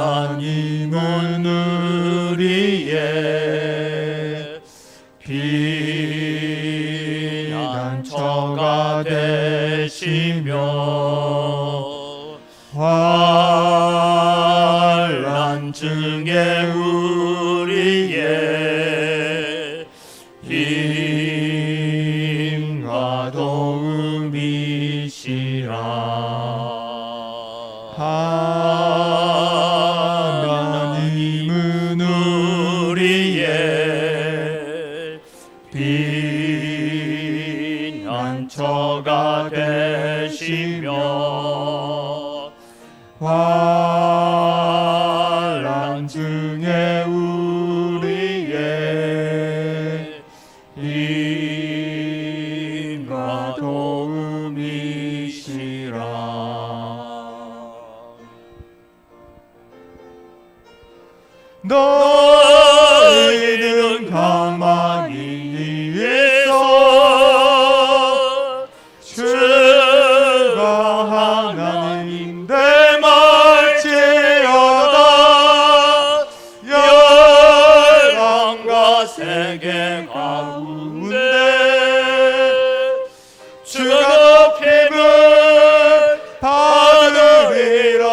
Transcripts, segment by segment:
하나님은 우리의 피난처가 되시며 환난 중에 우리의 힘과 도움이시라. 하나님은 우리의 피난처가 되시며 환난 중에 우리의 힘과 도움이시라. 너희는 가만히 있어 주가 하나님 대말지어다. 열방과 세계 가운데 주가 높임을 받으리라.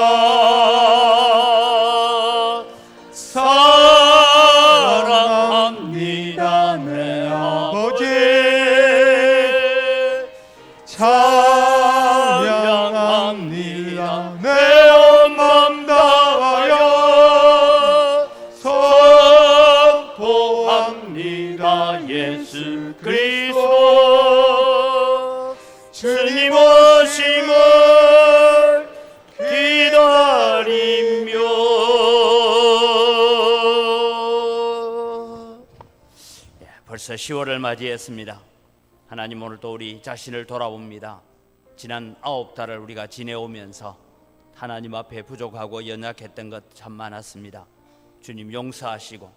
사랑합니다 내 아버지, 찬양합니다 내 온 맘 다하여, 선포합니다 예수 그리스도. 주님 오심을 기다리며. 벌써 10월을 맞이했습니다. 하나님, 오늘도 우리 자신을 돌아봅니다. 지난 9달을 우리가 지내오면서 하나님 앞에 부족하고 연약했던 것 참 많았습니다. 주님 용서하시고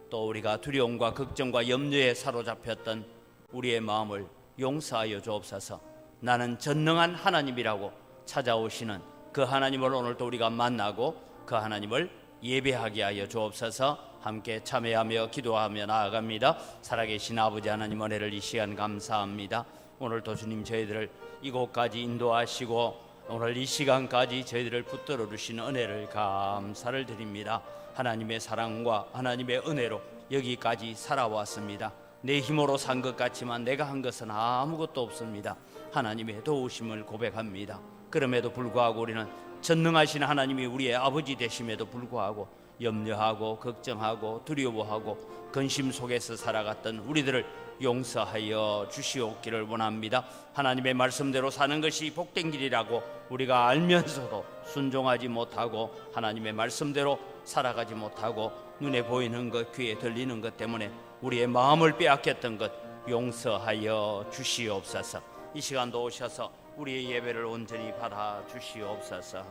또 우리가 두려움과 걱정과 염려에 사로잡혔던 우리의 마음을 용서하여 주옵소서. 나는 전능한 하나님이라고 찾아오시는 그 하나님을 오늘도 우리가 만나고 그 하나님을 예배하게 하여 주옵소서. 함께 참여하며 기도하며 나아갑니다. 살아계신 아버지 하나님, 은혜를 이 시간 감사합니다. 오늘도 주님 저희들을 이곳까지 인도하시고 오늘 이 시간까지 저희들을 붙들어 주신 은혜를 감사를 드립니다. 하나님의 사랑과 하나님의 은혜로 여기까지 살아왔습니다. 내 힘으로 산 것 같지만 내가 한 것은 아무것도 없습니다. 하나님의 도우심을 고백합니다. 그럼에도 불구하고 우리는 전능하신 하나님이 우리의 아버지 되심에도 불구하고 염려하고 걱정하고 두려워하고 근심 속에서 살아갔던 우리들을 용서하여 주시옵기를 원합니다. 하나님의 말씀대로 사는 것이 복된 길이라고 우리가 알면서도 순종하지 못하고 하나님의 말씀대로 살아가지 못하고 눈에 보이는 것, 귀에 들리는 것 때문에 우리의 마음을 빼앗겼던 것 용서하여 주시옵소서. 이 시간도 오셔서 우리의 예배를 온전히 받아 주시옵소서.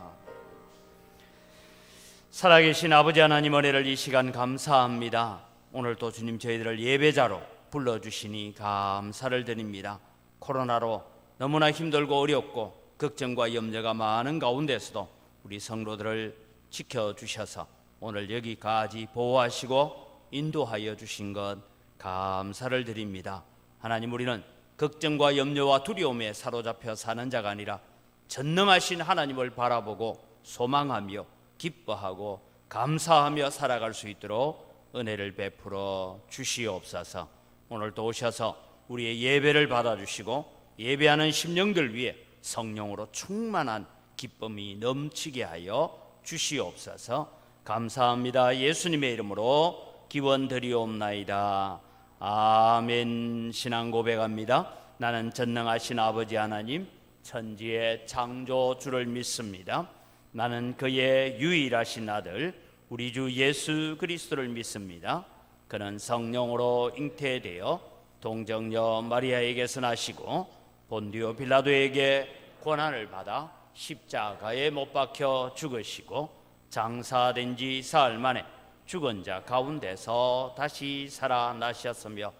살아계신 아버지 하나님, 은혜를 이 시간 감사합니다. 오늘도 주님 저희들을 예배자로 불러주시니 감사를 드립니다. 코로나로 너무나 힘들고 어렵고 걱정과 염려가 많은 가운데서도 우리 성도들을 지켜주셔서 오늘 여기까지 보호하시고 인도하여 주신 것 감사를 드립니다. 하나님, 우리는 걱정과 염려와 두려움에 사로잡혀 사는 자가 아니라 전능하신 하나님을 바라보고 소망하며 기뻐하고 감사하며 살아갈 수 있도록 은혜를 베풀어 주시옵소서. 오늘도 오셔서 우리의 예배를 받아주시고 예배하는 심령들 위해 성령으로 충만한 기쁨이 넘치게 하여 주시옵소서. 감사합니다. 예수님의 이름으로 기원드리옵나이다. 아멘. 신앙 고백합니다. 나는 전능하신 아버지 하나님, 천지의 창조주를 믿습니다. 나는 그의 유일하신 아들 우리 주 예수 그리스도를 믿습니다. 그는 성령으로 잉태되어 동정녀 마리아에게서 나시고 본디오 빌라도에게 고난을 받아 십자가에 못 박혀 죽으시고 장사된 지 사흘 만에 죽은 자 가운데서 다시 살아나셨으며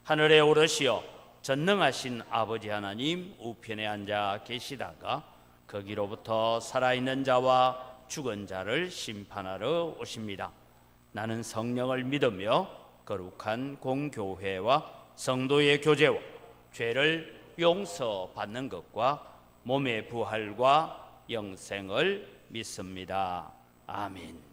하늘에 오르시어 전능하신 아버지 하나님 우편에 앉아 계시다가 거기로부터 살아있는 자와 죽은 자를 심판하러 오십니다. 나는 성령을 믿으며 거룩한 공교회와 성도의 교제와 죄를 용서받는 것과 몸의 부활과 영생을 믿습니다. 아멘.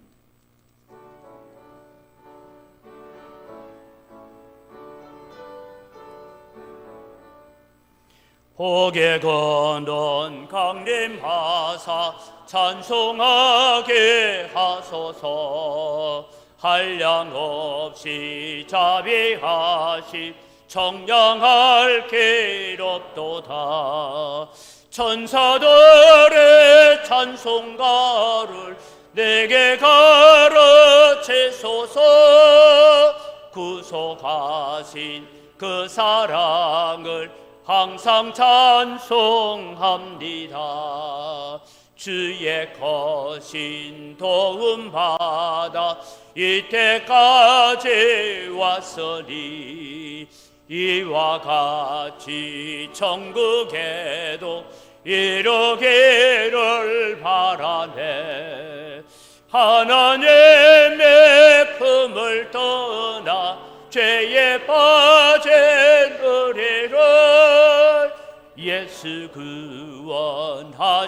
복에 거는 강림하사 찬송하게 하소서. 한량없이 자비하시 청량할 길 없도다. 천사들의 찬송가를 내게 가르치소서. 구속하신 그 사랑을 항상 찬송합니다. 주의 거신 도움 받아 이때까지 왔으니 이와 같이 천국에도 이루기를 바라네. 하나님의 품을 떠나 죄에 빠진 우리를 예수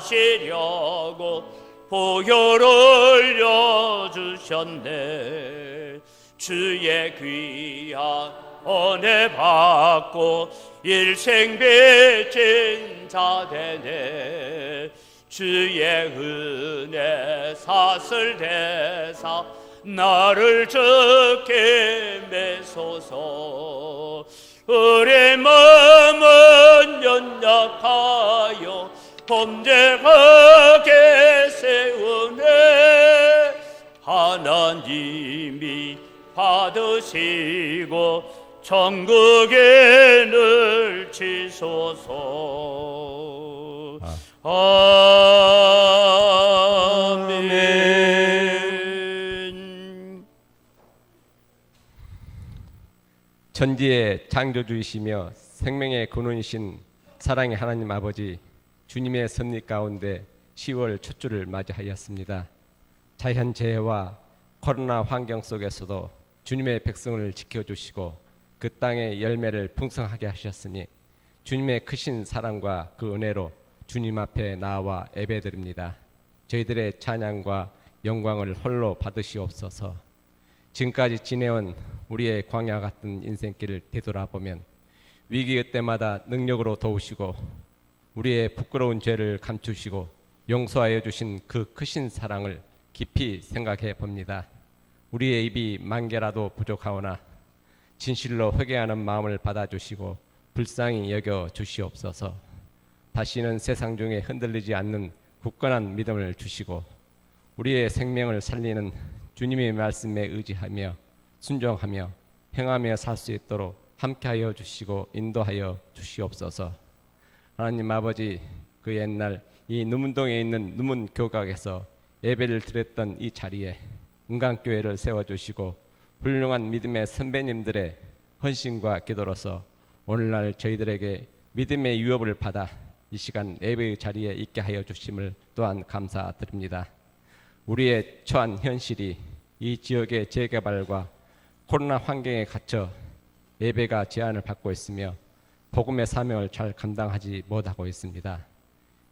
구원하시려고 보혈을 흘려주셨네. 주의 귀한 은혜 받고 일생 빚진 자 되네. 주의 은혜 사슬 대사 나를 죽게 매소서. 우리 마음은 연약하여 범죄하게 세우네. 하나님이 받으시고 천국에 넣으시소서. 아멘. 천지의 창조주이시며 생명의 근원이신 사랑의 하나님 아버지, 주님의 섭리 가운데 10월 첫 주를 맞이하였습니다. 자연재해와 코로나 환경 속에서도 주님의 백성을 지켜주시고 그 땅의 열매를 풍성하게 하셨으니 주님의 크신 사랑과 그 은혜로 주님 앞에 나와 예배드립니다. 저희들의 찬양과 영광을 홀로 받으시옵소서. 지금까지 지내온 우리의 광야 같은 인생길을 되돌아보면 위기의 때마다 능력으로 도우시고 우리의 부끄러운 죄를 감추시고 용서하여 주신 그 크신 사랑을 깊이 생각해 봅니다. 우리의 입이 만 개라도 부족하오나 진실로 회개하는 마음을 받아주시고 불쌍히 여겨 주시옵소서. 다시는 세상 중에 흔들리지 않는 굳건한 믿음을 주시고 우리의 생명을 살리는 주님의 말씀에 의지하며 순종하며 행하며 살 수 있도록 함께하여 주시고 인도하여 주시옵소서. 하나님 아버지, 그 옛날 이 누문동에 있는 누문교각에서 예배를 드렸던 이 자리에 은강교회를 세워주시고 훌륭한 믿음의 선배님들의 헌신과 기도로서 오늘날 저희들에게 믿음의 유업을 받아 이 시간 예배의 자리에 있게 하여 주심을 또한 감사드립니다. 우리의 처한 현실이 이 지역의 재개발과 코로나 환경에 갇혀 예배가 제한을 받고 있으며 복음의 사명을 잘 감당하지 못하고 있습니다.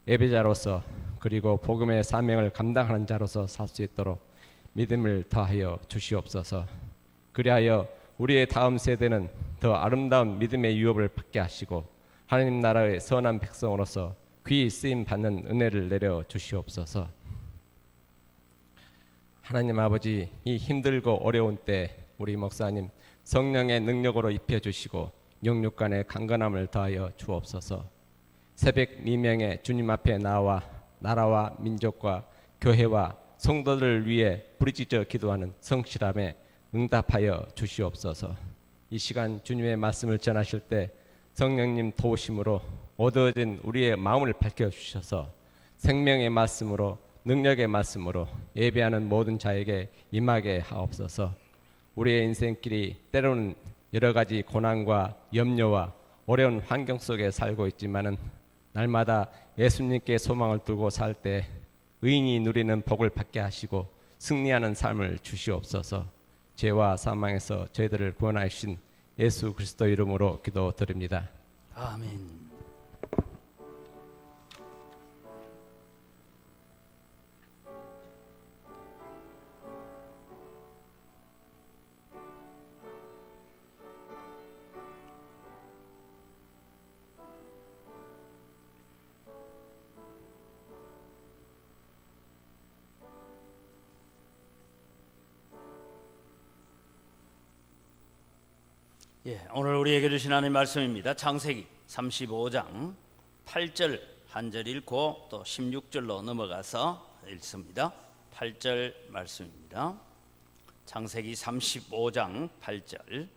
예배자로서 그리고 복음의 사명을 감당하는 자로서 살 수 있도록 믿음을 더하여 주시옵소서. 그리하여 우리의 다음 세대는 더 아름다운 믿음의 유업을 받게 하시고 하나님 나라의 선한 백성으로서 귀히 쓰임 받는 은혜를 내려 주시옵소서. 하나님 아버지, 이 힘들고 어려운 때 우리 목사님 성령의 능력으로 입혀주시고 영육간의 강건함을 더하여 주옵소서. 새벽 미명에 주님 앞에 나와 나라와 민족과 교회와 성도들을 위해 부르짖어 기도하는 성실함에 응답하여 주시옵소서. 이 시간 주님의 말씀을 전하실 때 성령님 도우심으로 얻어진 우리의 마음을 밝혀주셔서 생명의 말씀으로 능력의 말씀으로 예배하는 모든 자에게 임하게 하옵소서. 우리의 인생길이 때로는 여러 가지 고난과 염려와 어려운 환경 속에 살고 있지만은 날마다 예수님께 소망을 두고 살 때 의인이 누리는 복을 받게 하시고 승리하는 삶을 주시옵소서. 죄와 사망에서 저희들을 구원하신 예수 그리스도 이름으로 기도드립니다. 아멘. 오늘 우리에게 주신 하나님 말씀입니다. 창세기 35장 8절 한 절 읽고 또 16절로 넘어가서 읽습니다. 8절 말씀입니다. 창세기 35장 8절.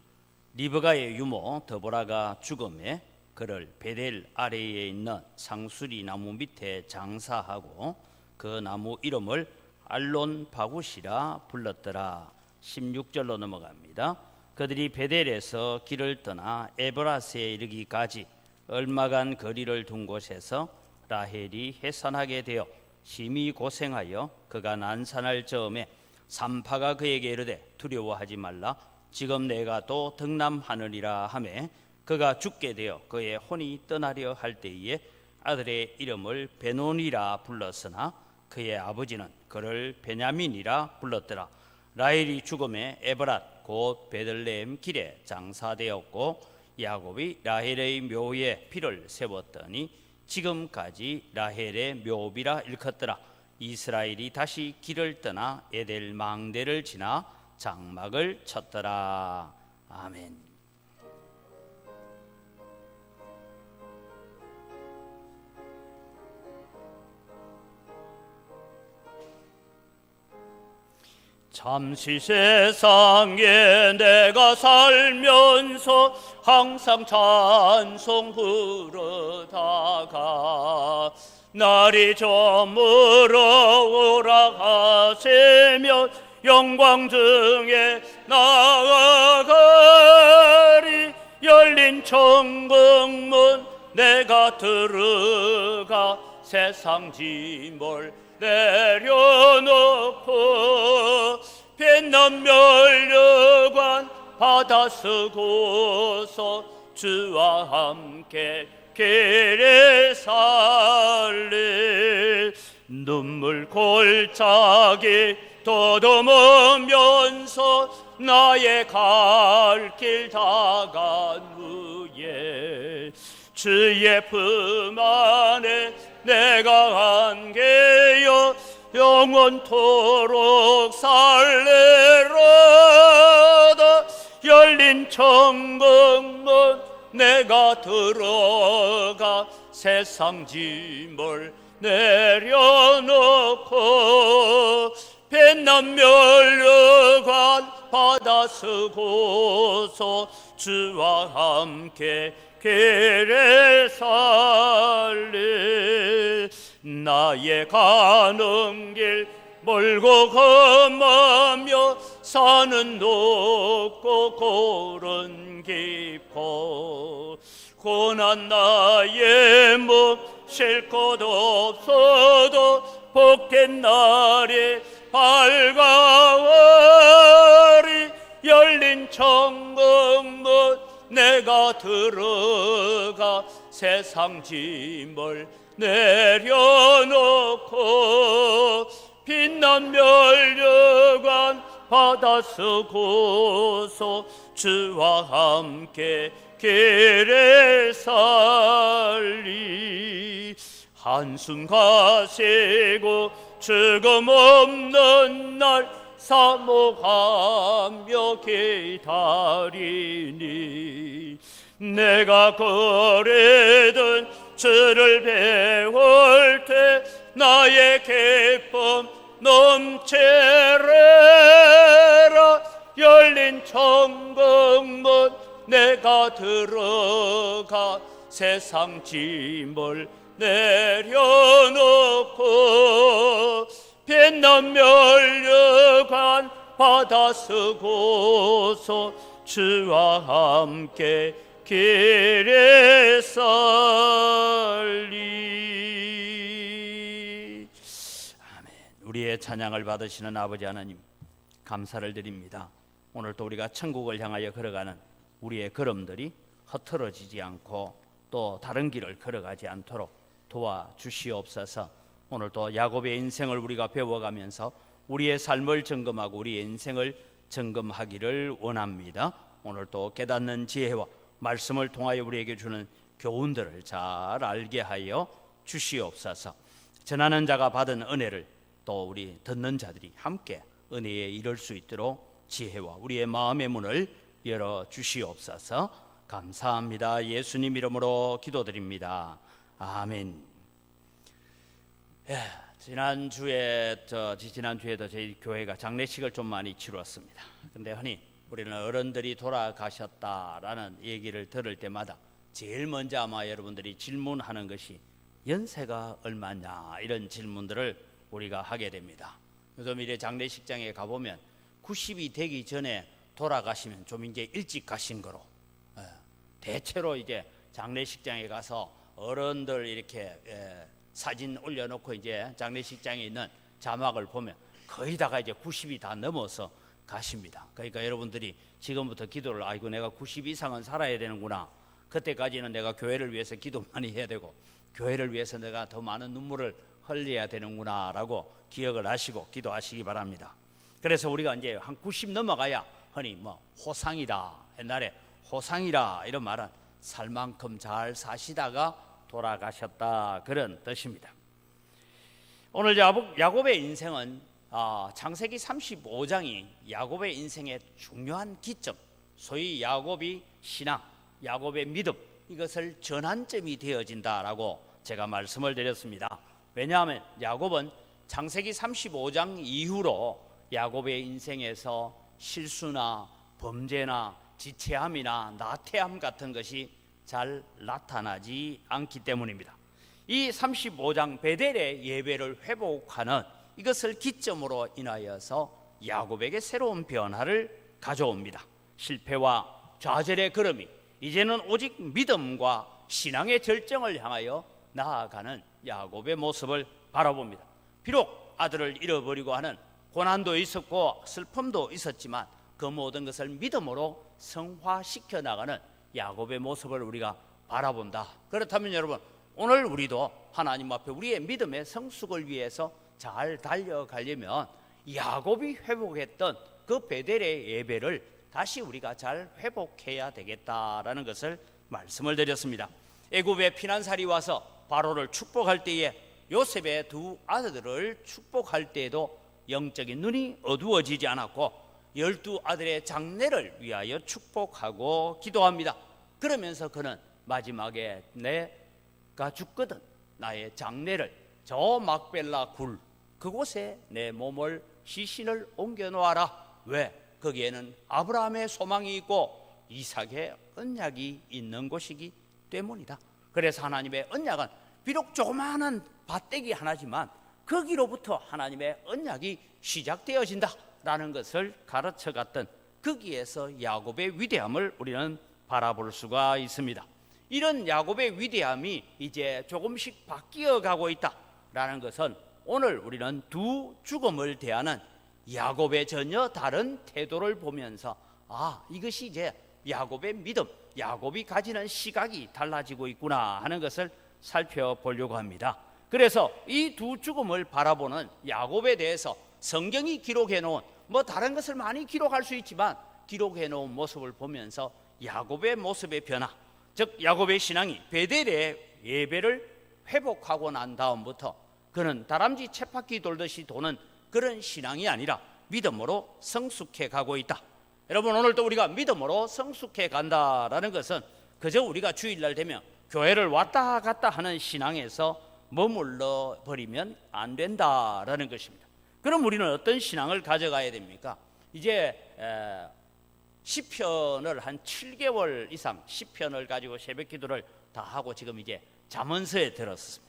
리브가의 유모 드보라가 죽음에 그를 베델 아래에 있는 상수리 나무 밑에 장사하고 그 나무 이름을 알론 바굿이라 불렀더라. 16절로 넘어갑니다. 그들이 베델에서 길을 떠나 에브라스에 이르기까지 얼마간 거리를 둔 곳에서 라헬이 해산하게 되어 심히 고생하여 그가 난산할 즈음에 산파가 그에게 이르되 두려워하지 말라. 지금 내가 또 등남하느니라 하매 그가 죽게 되어 그의 혼이 떠나려 할 때에 아들의 이름을 베논이라 불렀으나 그의 아버지는 그를 베냐민이라 불렀더라. 라헬이 죽음에 에브랏 곧 베들레헴 길에 장사되었고 야곱이 라헬의 묘에 피를 세웠더니 지금까지 라헬의 묘비라 일컫더라. 이스라엘이 다시 길을 떠나 에델 망대를 지나 장막을 쳤더라. 아멘. 잠시 세상에 내가 살면서 항상 찬송 부르다가 날이 저물어 오라 하시면 영광 중에 나아가리. 열린 천국문 내가 들어가 세상 짐을 내려놓고 빛난 멸류관 받아 쓰고서 주와 함께 길에 살리. 눈물 골짜기 더듬으면서 나의 갈 길 다간 후에 주의 품 안에 내가 안개여 영원토록 살리로다. 열린 천국문 내가 들어가 세상 짐을 내려놓고 빛난 멸류관 받아 쓰고서 주와 함께 길에 살리. 나의 가는 길 멀고 험하며 산은 높고 골은 깊어 고난 나의 몸 쉴 곳 없어도 복된 날에 밝아오리. 열린 천국문 내가 들어가 세상 짐을 내려놓고 빛난 멸류관 받아 쓰고서 주와 함께 길에 살리. 한숨 가시고 죽음 없는 날 사모하며 기다리니 내가 거리든 주를 배울 때 나의 기쁨 넘치리라. 열린 천국문 내가 들어가 세상 짐을 내려놓고 빛난 멸류관 받아 쓰고서 주와 함께 길에 살리. 아멘. 우리의 찬양을 받으시는 아버지 하나님, 감사를 드립니다. 오늘 또 우리가 천국을 향하여 걸어가는 우리의 걸음들이 흐트러지지 않고 또 다른 길을 걸어가지 않도록 도와주시옵소서. 오늘 또 야곱의 인생을 우리가 배워가면서 우리의 삶을 점검하고 우리의 인생을 점검하기를 원합니다. 오늘 또 깨닫는 지혜와 말씀을 통하여 우리에게 주는 교훈들을 잘 알게 하여 주시옵소서. 전하는 자가 받은 은혜를 또 우리 듣는 자들이 함께 은혜에 이를 수 있도록 지혜와 우리의 마음의 문을 열어 주시옵소서. 감사합니다. 예수님 이름으로 기도드립니다. 아멘. 지난주에도 저희 교회가 장례식을 좀 많이 치루었습니다. 근데 흔히 우리는 어른들이 돌아가셨다라는 얘기를 들을 때마다 제일 먼저 아마 여러분들이 질문하는 것이 연세가 얼마냐, 이런 질문들을 우리가 하게 됩니다. 요즘 이래 장례식장에 가보면 90이 되기 전에 돌아가시면 좀 이제 일찍 가신 거로, 대체로 이제 장례식장에 가서 어른들 이렇게 사진 올려놓고 이제 장례식장에 있는 자막을 보면 거의 다가 이제 90이 다 넘어서 가십니다. 그러니까 여러분들이 지금부터 기도를, 아이고 내가 90 이상은 살아야 되는구나, 그때까지는 내가 교회를 위해서 기도 많이 해야 되고 교회를 위해서 내가 더 많은 눈물을 흘려야 되는구나 라고 기억을 하시고 기도하시기 바랍니다. 그래서 우리가 이제 한 90 넘어가야 흔히 뭐 호상이다, 옛날에 호상이라 이런 말은 살 만큼 잘 사시다가 돌아가셨다, 그런 뜻입니다. 오늘 야곱의 인생은 창세기 35장이 야곱의 인생의 중요한 기점, 소위 야곱이 신앙, 야곱의 믿음, 이것을 전환점이 되어진다라고 제가 말씀을 드렸습니다. 왜냐하면 야곱은 창세기 35장 이후로 야곱의 인생에서 실수나 범죄나 지체함이나 나태함 같은 것이 잘 나타나지 않기 때문입니다. 이 35장 베델의 예배를 회복하는 이것을 기점으로 인하여서 야곱에게 새로운 변화를 가져옵니다. 실패와 좌절의 걸음이 이제는 오직 믿음과 신앙의 절정을 향하여 나아가는 야곱의 모습을 바라봅니다. 비록 아들을 잃어버리고 하는 고난도 있었고 슬픔도 있었지만 그 모든 것을 믿음으로 성화시켜 나가는 야곱의 모습을 우리가 바라본다. 그렇다면 여러분, 오늘 우리도 하나님 앞에 우리의 믿음의 성숙을 위해서 잘 달려가려면 야곱이 회복했던 그 베델의 예배를 다시 우리가 잘 회복해야 되겠다라는 것을 말씀을 드렸습니다. 애굽에 피난살이 와서 바로를 축복할 때에 요셉의 두 아들들을 축복할 때에도 영적인 눈이 어두워지지 않았고 12 아들의 장례를 위하여 축복하고 기도합니다. 그러면서 그는 마지막에 내가 죽거든 나의 장례를 저 막벨라 굴 그곳에 내 몸을 시신을 옮겨 놓아라. 왜? 거기에는 아브라함의 소망이 있고 이삭의 언약이 있는 곳이기 때문이다. 그래서 하나님의 언약은 비록 조그마한 밭대기 하나지만 거기로부터 하나님의 언약이 시작되어진다라는 것을 가르쳐갔던 거기에서 야곱의 위대함을 우리는 바라볼 수가 있습니다. 이런 야곱의 위대함이 이제 조금씩 바뀌어가고 있다라는 것은 오늘 우리는 두 죽음을 대하는 야곱의 전혀 다른 태도를 보면서 이것이 이제 야곱의 믿음, 야곱이 가지는 시각이 달라지고 있구나 하는 것을 살펴보려고 합니다. 그래서 이 두 죽음을 바라보는 야곱에 대해서 성경이 기록해 놓은 다른 것을 많이 기록할 수 있지만 기록해 놓은 모습을 보면서 야곱의 모습의 변화, 즉 야곱의 신앙이 베델의 예배를 회복하고 난 다음부터 그는 다람쥐 쳇바퀴 돌듯이 도는 그런 신앙이 아니라 믿음으로 성숙해 가고 있다. 여러분, 오늘도 우리가 믿음으로 성숙해 간다라는 것은 그저 우리가 주일날 되면 교회를 왔다 갔다 하는 신앙에서 머물러 버리면 안 된다라는 것입니다. 그럼 우리는 어떤 신앙을 가져가야 됩니까? 이제 시편을 한 7개월 이상 시편을 가지고 새벽 기도를 다 하고 지금 이제 잠언서에 들었습니다.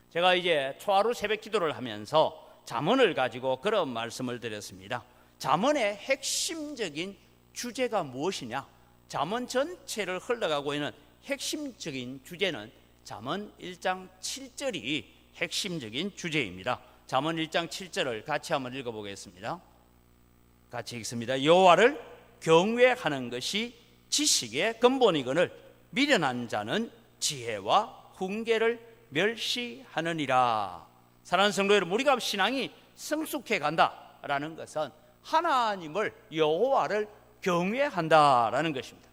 제가 이제 초하루 새벽 기도를 하면서 잠언을 가지고 그런 말씀을 드렸습니다. 잠언의 핵심적인 주제가 무엇이냐? 잠언 전체를 흘러가고 있는 핵심적인 주제는 잠언 1장 7절이 핵심적인 주제입니다. 잠언 1장 7절을 같이 한번 읽어보겠습니다. 같이 읽습니다. 여호와를 경외하는 것이 지식의 근본이거늘 미련한 자는 지혜와 훈계를 멸시하느니라. 사랑하는 성도 여러분, 우리가 신앙이 성숙해 간다라는 것은 하나님을, 여호와를 경외한다라는 것입니다.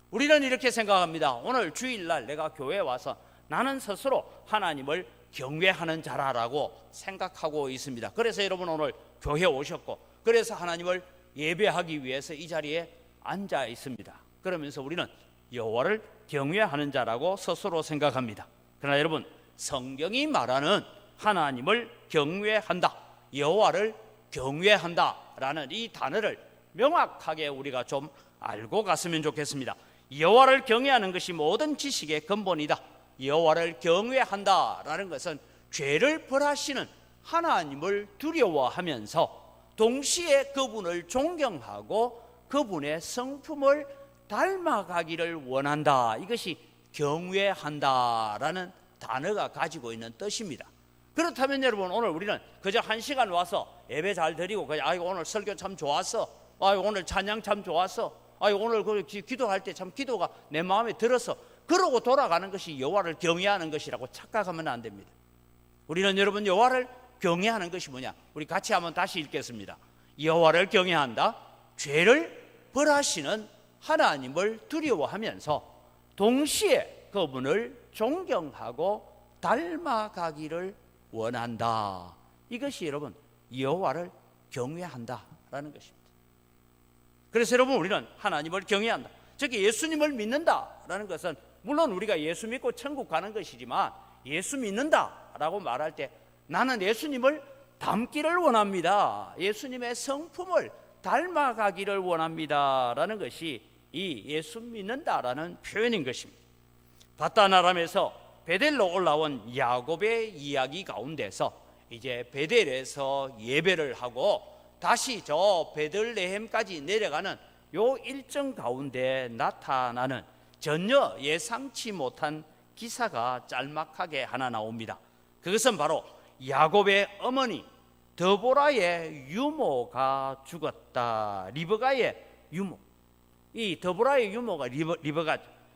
우리는 이렇게 생각합니다. 오늘 주일날 내가 교회에 와서 나는 스스로 하나님을 경외하는 자라라고 생각하고 있습니다. 그래서 여러분 오늘 교회에 오셨고, 그래서 하나님을 예배하기 위해서 이 자리에 앉아 있습니다. 그러면서 우리는 여호와를 경외하는 자라고 스스로 생각합니다. 그러나 여러분, 성경이 말하는 하나님을 경외한다, 여호와를 경외한다라는 이 단어를 명확하게 우리가 좀 알고 갔으면 좋겠습니다. 여호와를 경외하는 것이 모든 지식의 근본이다. 여호와를 경외한다라는 것은 죄를 벌하시는 하나님을 두려워하면서 동시에 그분을 존경하고 그분의 성품을 닮아가기를 원한다. 이것이 경외한다라는 단어가 가지고 있는 뜻입니다. 그렇다면 여러분, 오늘 우리는 그저 한 시간 와서 예배 잘 드리고 그냥 아이고 오늘 설교 참 좋았어, 아이고 오늘 찬양 참 좋았어, 아이고 오늘 그 기도할 때 참 기도가 내 마음에 들어서, 그러고 돌아가는 것이 여호와를 경외하는 것이라고 착각하면 안 됩니다. 우리는 여러분, 여호와를 경외하는 것이 뭐냐? 우리 같이 한번 다시 읽겠습니다. 여호와를 경외한다, 죄를 벌하시는 하나님을 두려워하면서 동시에 그분을 존경하고 닮아가기를 원한다. 이것이 여러분 여호와를 경외한다라는 것입니다. 그래서 여러분, 우리는 하나님을 경외한다, 즉 예수님을 믿는다라는 것은 물론 우리가 예수 믿고 천국 가는 것이지만, 예수 믿는다라고 말할 때 나는 예수님을 닮기를 원합니다, 예수님의 성품을 닮아가기를 원합니다라는 것이 이 예수 믿는다라는 표현인 것입니다. 바다나람에서 베델로 올라온 야곱의 이야기 가운데서 이제 베델에서 예배를 하고 다시 저 베들레헴까지 내려가는 요 일정 가운데 나타나는 전혀 예상치 못한 기사가 짤막하게 하나 나옵니다. 그것은 바로 야곱의 어머니 드보라의 유모가 죽었다. 리브가의 유모. 이 드보라의 유모가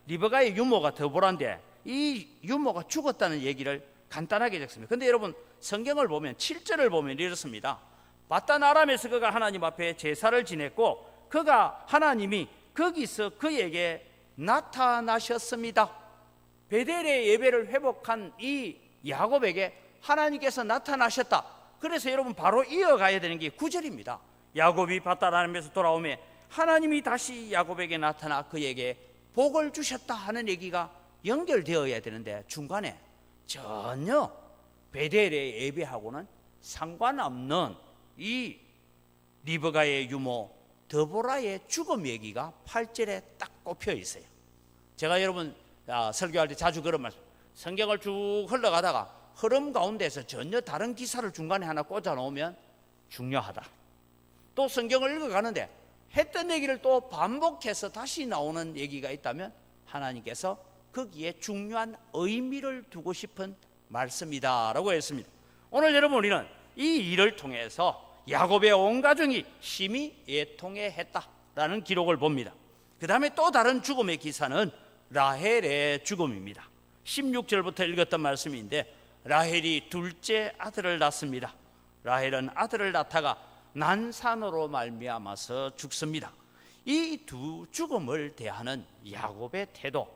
리브가의 유모가 드보라인데, 이 유모가 죽었다는 얘기를 간단하게 적습니다. 그런데 여러분, 성경을 보면 7절을 보면 이렇습니다. 바단 아람에서 그가 하나님 앞에 제사를 지냈고 그가 하나님이 거기서 그에게 나타나셨습니다. 베델의 예배를 회복한 이 야곱에게 하나님께서 나타나셨다. 그래서 여러분 바로 이어가야 되는 게 9절입니다. 야곱이 바단 아람에서 돌아오매 하나님이 다시 야곱에게 나타나 그에게 복을 주셨다 하는 얘기가 연결되어야 되는데, 중간에 전혀 베델의 예배하고는 상관없는 이 리브가의 유모 드보라의 죽음 얘기가 8절에 딱 꼽혀 있어요. 제가 여러분 설교할 때 자주 그런 말씀, 성경을 쭉 흘러가다가 흐름 가운데서 전혀 다른 기사를 중간에 하나 꽂아 놓으면 중요하다. 또 성경을 읽어가는데 했던 얘기를 또 반복해서 다시 나오는 얘기가 있다면 하나님께서 거기에 중요한 의미를 두고 싶은 말씀이다 라고 했습니다. 오늘 여러분, 우리는 이 일을 통해서 야곱의 온 가정이 심히 애통해했다라는 기록을 봅니다. 그 다음에 또 다른 죽음의 기사는 라헬의 죽음입니다. 16절부터 읽었던 말씀인데, 라헬이 둘째 아들을 낳습니다. 라헬은 아들을 낳다가 난산으로 말미암아서 죽습니다. 이 두 죽음을 대하는 야곱의 태도,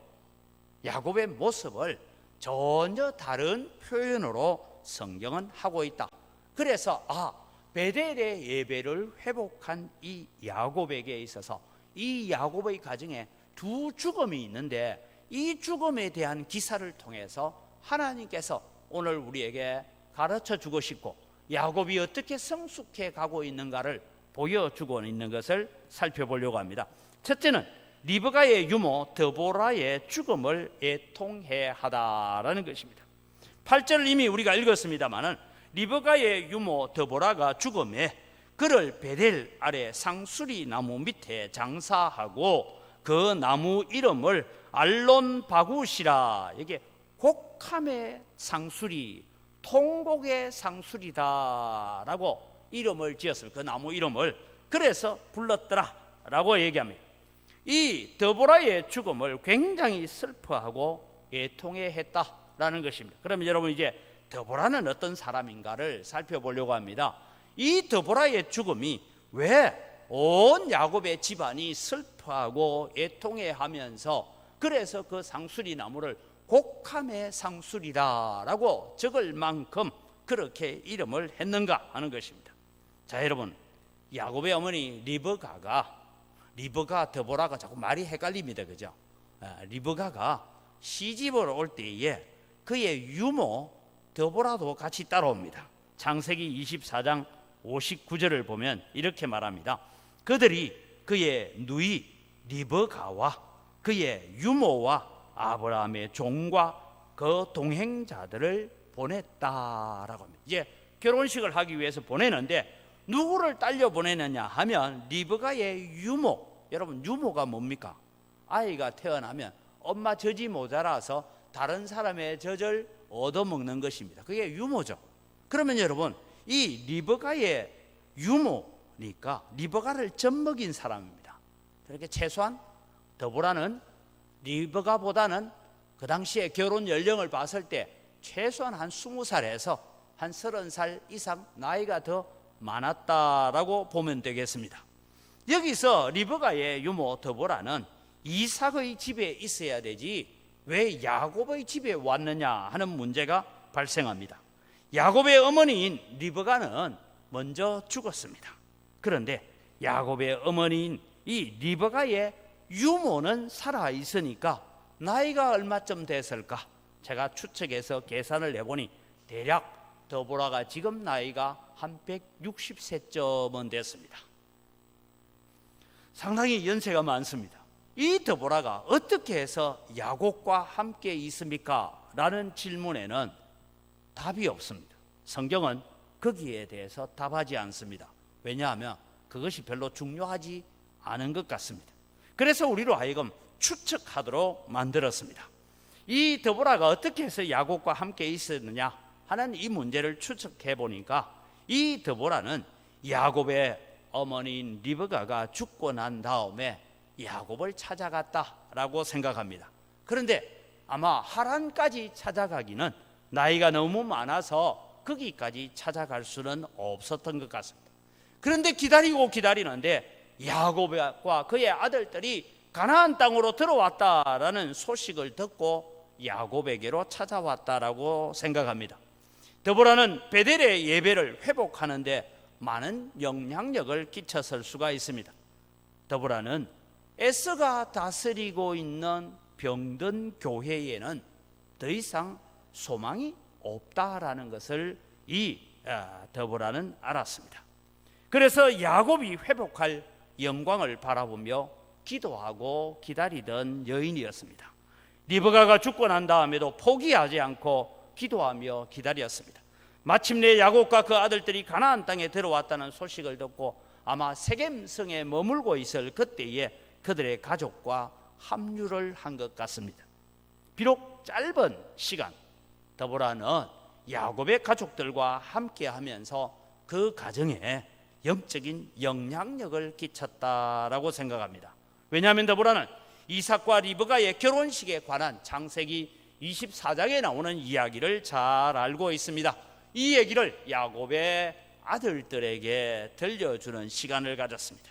야곱의 모습을 전혀 다른 표현으로 성경은 하고 있다. 그래서 베델의 예배를 회복한 이 야곱에게 있어서 이 야곱의 가정에 두 죽음이 있는데, 이 죽음에 대한 기사를 통해서 하나님께서 오늘 우리에게 가르쳐 주고 싶고 야곱이 어떻게 성숙해 가고 있는가를 보여주고 있는 것을 살펴보려고 합니다. 첫째는 리브가의 유모 드보라의 죽음을 애통해하다라는 것입니다. 8절을 이미 우리가 읽었습니다마는 리브가의 유모 드보라가 죽음에 그를 베델 아래 상수리 나무 밑에 장사하고 그 나무 이름을 알론바굿이라, 이게 곡함의 상수리, 통곡의 상수리다라고 이름을 지었습니다. 그 나무 이름을 그래서 불렀더라라고 얘기합니다. 이 드보라의 죽음을 굉장히 슬퍼하고 애통해했다라는 것입니다. 그러면 여러분 이제 드보라는 어떤 사람인가를 살펴보려고 합니다. 이 드보라의 죽음이 왜 온 야곱의 집안이 슬퍼하고 애통해하면서 그래서 그 상수리 나무를 곡함의 상수리다라고 적을 만큼 그렇게 이름을 했는가 하는 것입니다. 자, 여러분, 야곱의 어머니 리브가 드보라가 자꾸 말이 헷갈립니다. 그죠? 리브가가 시집을 올 때에 그의 유모 드보라도 같이 따라옵니다. 창세기 24장 59절을 보면 이렇게 말합니다. 그들이 그의 누이 리브가와 그의 유모와 아브라함의 종과 그 동행자들을 보냈다라고 합니다. 이제 결혼식을 하기 위해서 보내는데 누구를 딸려 보내느냐 하면 리브가의 유모. 여러분, 유모가 뭡니까? 아이가 태어나면 엄마 젖이 모자라서 다른 사람의 젖을 얻어먹는 것입니다. 그게 유모죠. 그러면 여러분, 이 리브가의 유모니까 리브가를 젖먹인 사람입니다. 그렇게 최소한 드보라는 리브가보다는 그 당시에 결혼 연령을 봤을 때 최소한 한 20살에서 한 30살 이상 나이가 더 많았다라고 보면 되겠습니다. 여기서 리브가의 유모 드보라는 이삭의 집에 있어야 되지 왜 야곱의 집에 왔느냐 하는 문제가 발생합니다. 야곱의 어머니인 리브가는 먼저 죽었습니다. 그런데 야곱의 어머니인 이 리브가의 유모는 살아 있으니까 나이가 얼마쯤 됐을까? 제가 추측해서 계산을 해보니 대략 드보라가 지금 나이가 한 160세쯤은 됐습니다. 상당히 연세가 많습니다. 이 드보라가 어떻게 해서 야곱과 함께 있습니까? 라는 질문에는 답이 없습니다. 성경은 거기에 대해서 답하지 않습니다. 왜냐하면 그것이 별로 중요하지 않은 것 같습니다. 그래서 우리로 하여금 추측하도록 만들었습니다. 이 드보라가 어떻게 해서 야곱과 함께 있었느냐 하는 이 문제를 추측해 보니까 이 드보라는 야곱의 어머니인 리브가가 죽고 난 다음에 야곱을 찾아갔다라고 생각합니다. 그런데 아마 하란까지 찾아가기는 나이가 너무 많아서 거기까지 찾아갈 수는 없었던 것 같습니다. 그런데 기다리는데 야곱과 그의 아들들이 가나안 땅으로 들어왔다라는 소식을 듣고 야곱에게로 찾아왔다라고 생각합니다. 드보라는 베델의 예배를 회복하는데 많은 영향력을 끼쳤을 수가 있습니다. 드보라는 에스가 다스리고 있는 병든 교회에는 더 이상 소망이 없다라는 것을 이 드보라는 알았습니다. 그래서 야곱이 회복할 영광을 바라보며 기도하고 기다리던 여인이었습니다. 리브가가 죽고 난 다음에도 포기하지 않고 기도하며 기다렸습니다. 마침내 야곱과 그 아들들이 가나안 땅에 들어왔다는 소식을 듣고 아마 세겜성에 머물고 있을 그때에 그들의 가족과 합류를 한 것 같습니다. 비록 짧은 시간 드보라는 야곱의 가족들과 함께하면서 그 가정에 영적인 영향력을 끼쳤다라고 생각합니다. 왜냐하면 드보라는 이삭과 리브가의 결혼식에 관한 창세기 24장에 나오는 이야기를 잘 알고 있습니다. 이 얘기를 야곱의 아들들에게 들려주는 시간을 가졌습니다.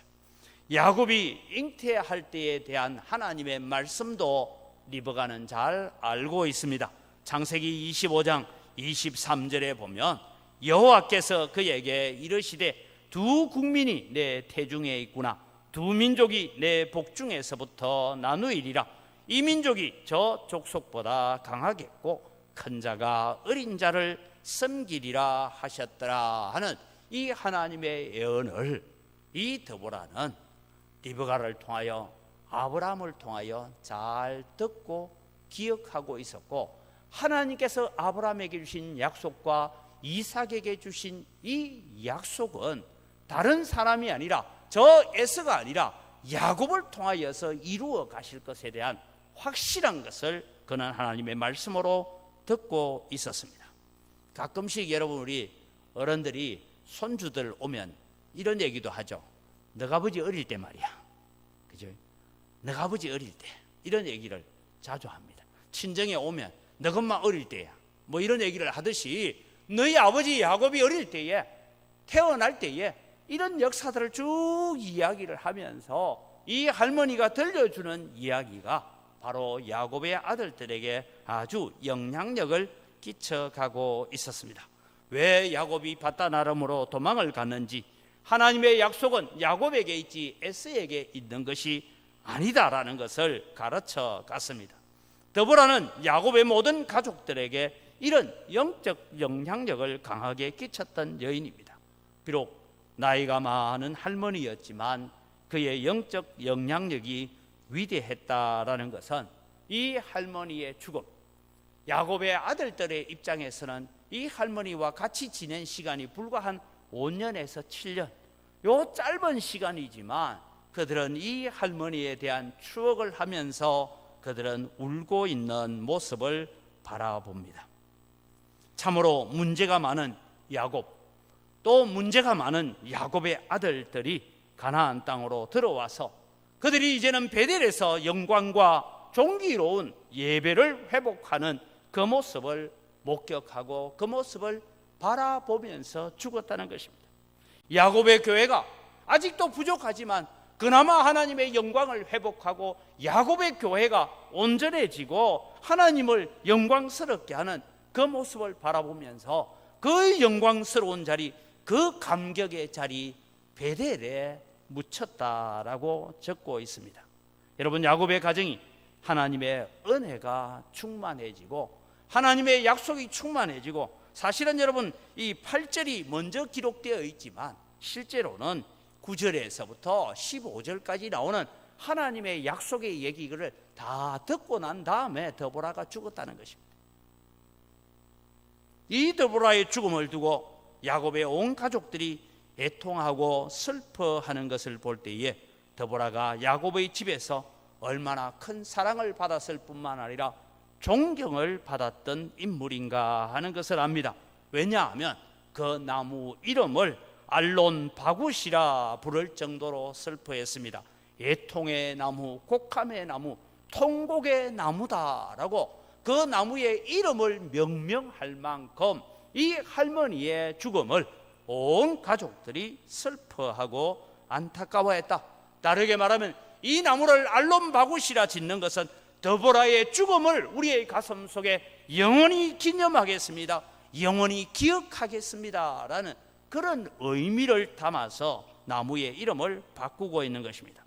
야곱이 잉태할 때에 대한 하나님의 말씀도 리브가는 잘 알고 있습니다. 창세기 25장 23절에 보면 여호와께서 그에게 이르시되 두 국민이 내 태중에 있구나. 두 민족이 내 복중에서부터 나누이리라. 이 민족이 저 족속보다 강하겠고 큰 자가 어린 자를 섬기리라 하셨더라 하는 이 하나님의 예언을 이 드보라는 리브가를 통하여 아브라함을 통하여 잘 듣고 기억하고 있었고, 하나님께서 아브라함에게 주신 약속과 이삭에게 주신 이 약속은 다른 사람이 아니라 저 에서가 아니라 야곱을 통하여서 이루어 가실 것에 대한 확실한 것을 그는 하나님의 말씀으로 듣고 있었습니다. 가끔씩 여러분, 우리 어른들이 손주들 오면 이런 얘기도 하죠. 너가 아버지 어릴 때 말이야, 그죠? 너가 아버지 어릴 때, 이런 얘기를 자주 합니다. 친정에 오면 너가 엄마 어릴 때야, 뭐 이런 얘기를 하듯이 너희 아버지 야곱이 어릴 때에, 태어날 때에 이런 역사들을 쭉 이야기를 하면서 이 할머니가 들려주는 이야기가 바로 야곱의 아들들에게 아주 영향력을 끼쳐가고 있었습니다. 왜 야곱이 밧다나름으로 도망을 갔는지, 하나님의 약속은 야곱에게 있지 에서에게 있는 것이 아니다라는 것을 가르쳐 갔습니다. 더불어는 야곱의 모든 가족들에게 이런 영적 영향력을 강하게 끼쳤던 여인입니다. 비록 나이가 많은 할머니였지만 그의 영적 영향력이 위대했다라는 것은 이 할머니의 죽음, 야곱의 아들들의 입장에서는 이 할머니와 같이 지낸 시간이 불과 한 5년에서 7년, 요 짧은 시간이지만 그들은 이 할머니에 대한 추억을 하면서 그들은 울고 있는 모습을 바라봅니다. 참으로 문제가 많은 야곱, 또 문제가 많은 야곱의 아들들이 가나안 땅으로 들어와서 그들이 이제는 베델에서 영광과 존귀로운 예배를 회복하는 그 모습을 목격하고 그 모습을 바라보면서 죽었다는 것입니다. 야곱의 교회가 아직도 부족하지만 그나마 하나님의 영광을 회복하고 야곱의 교회가 온전해지고 하나님을 영광스럽게 하는 그 모습을 바라보면서 그 영광스러운 자리, 그 감격의 자리 베델에 묻혔다라고 적고 있습니다. 여러분, 야곱의 가정이 하나님의 은혜가 충만해지고 하나님의 약속이 충만해지고, 사실은 여러분 이 8절이 먼저 기록되어 있지만 실제로는 9절에서부터 15절까지 나오는 하나님의 약속의 얘기를 다 듣고 난 다음에 드보라가 죽었다는 것입니다. 이 드보라의 죽음을 두고 야곱의 온 가족들이 애통하고 슬퍼하는 것을 볼 때에 드보라가 야곱의 집에서 얼마나 큰 사랑을 받았을 뿐만 아니라 존경을 받았던 인물인가 하는 것을 압니다. 왜냐하면 그 나무 이름을 알론 바굿이라 부를 정도로 슬퍼했습니다. 애통의 나무, 곡함의 나무, 통곡의 나무다라고 그 나무의 이름을 명명할 만큼 이 할머니의 죽음을 온 가족들이 슬퍼하고 안타까워했다. 다르게 말하면 이 나무를 알론 바굿이라 짓는 것은 드보라의 죽음을 우리의 가슴 속에 영원히 기념하겠습니다, 영원히 기억하겠습니다 라는 그런 의미를 담아서 나무의 이름을 바꾸고 있는 것입니다.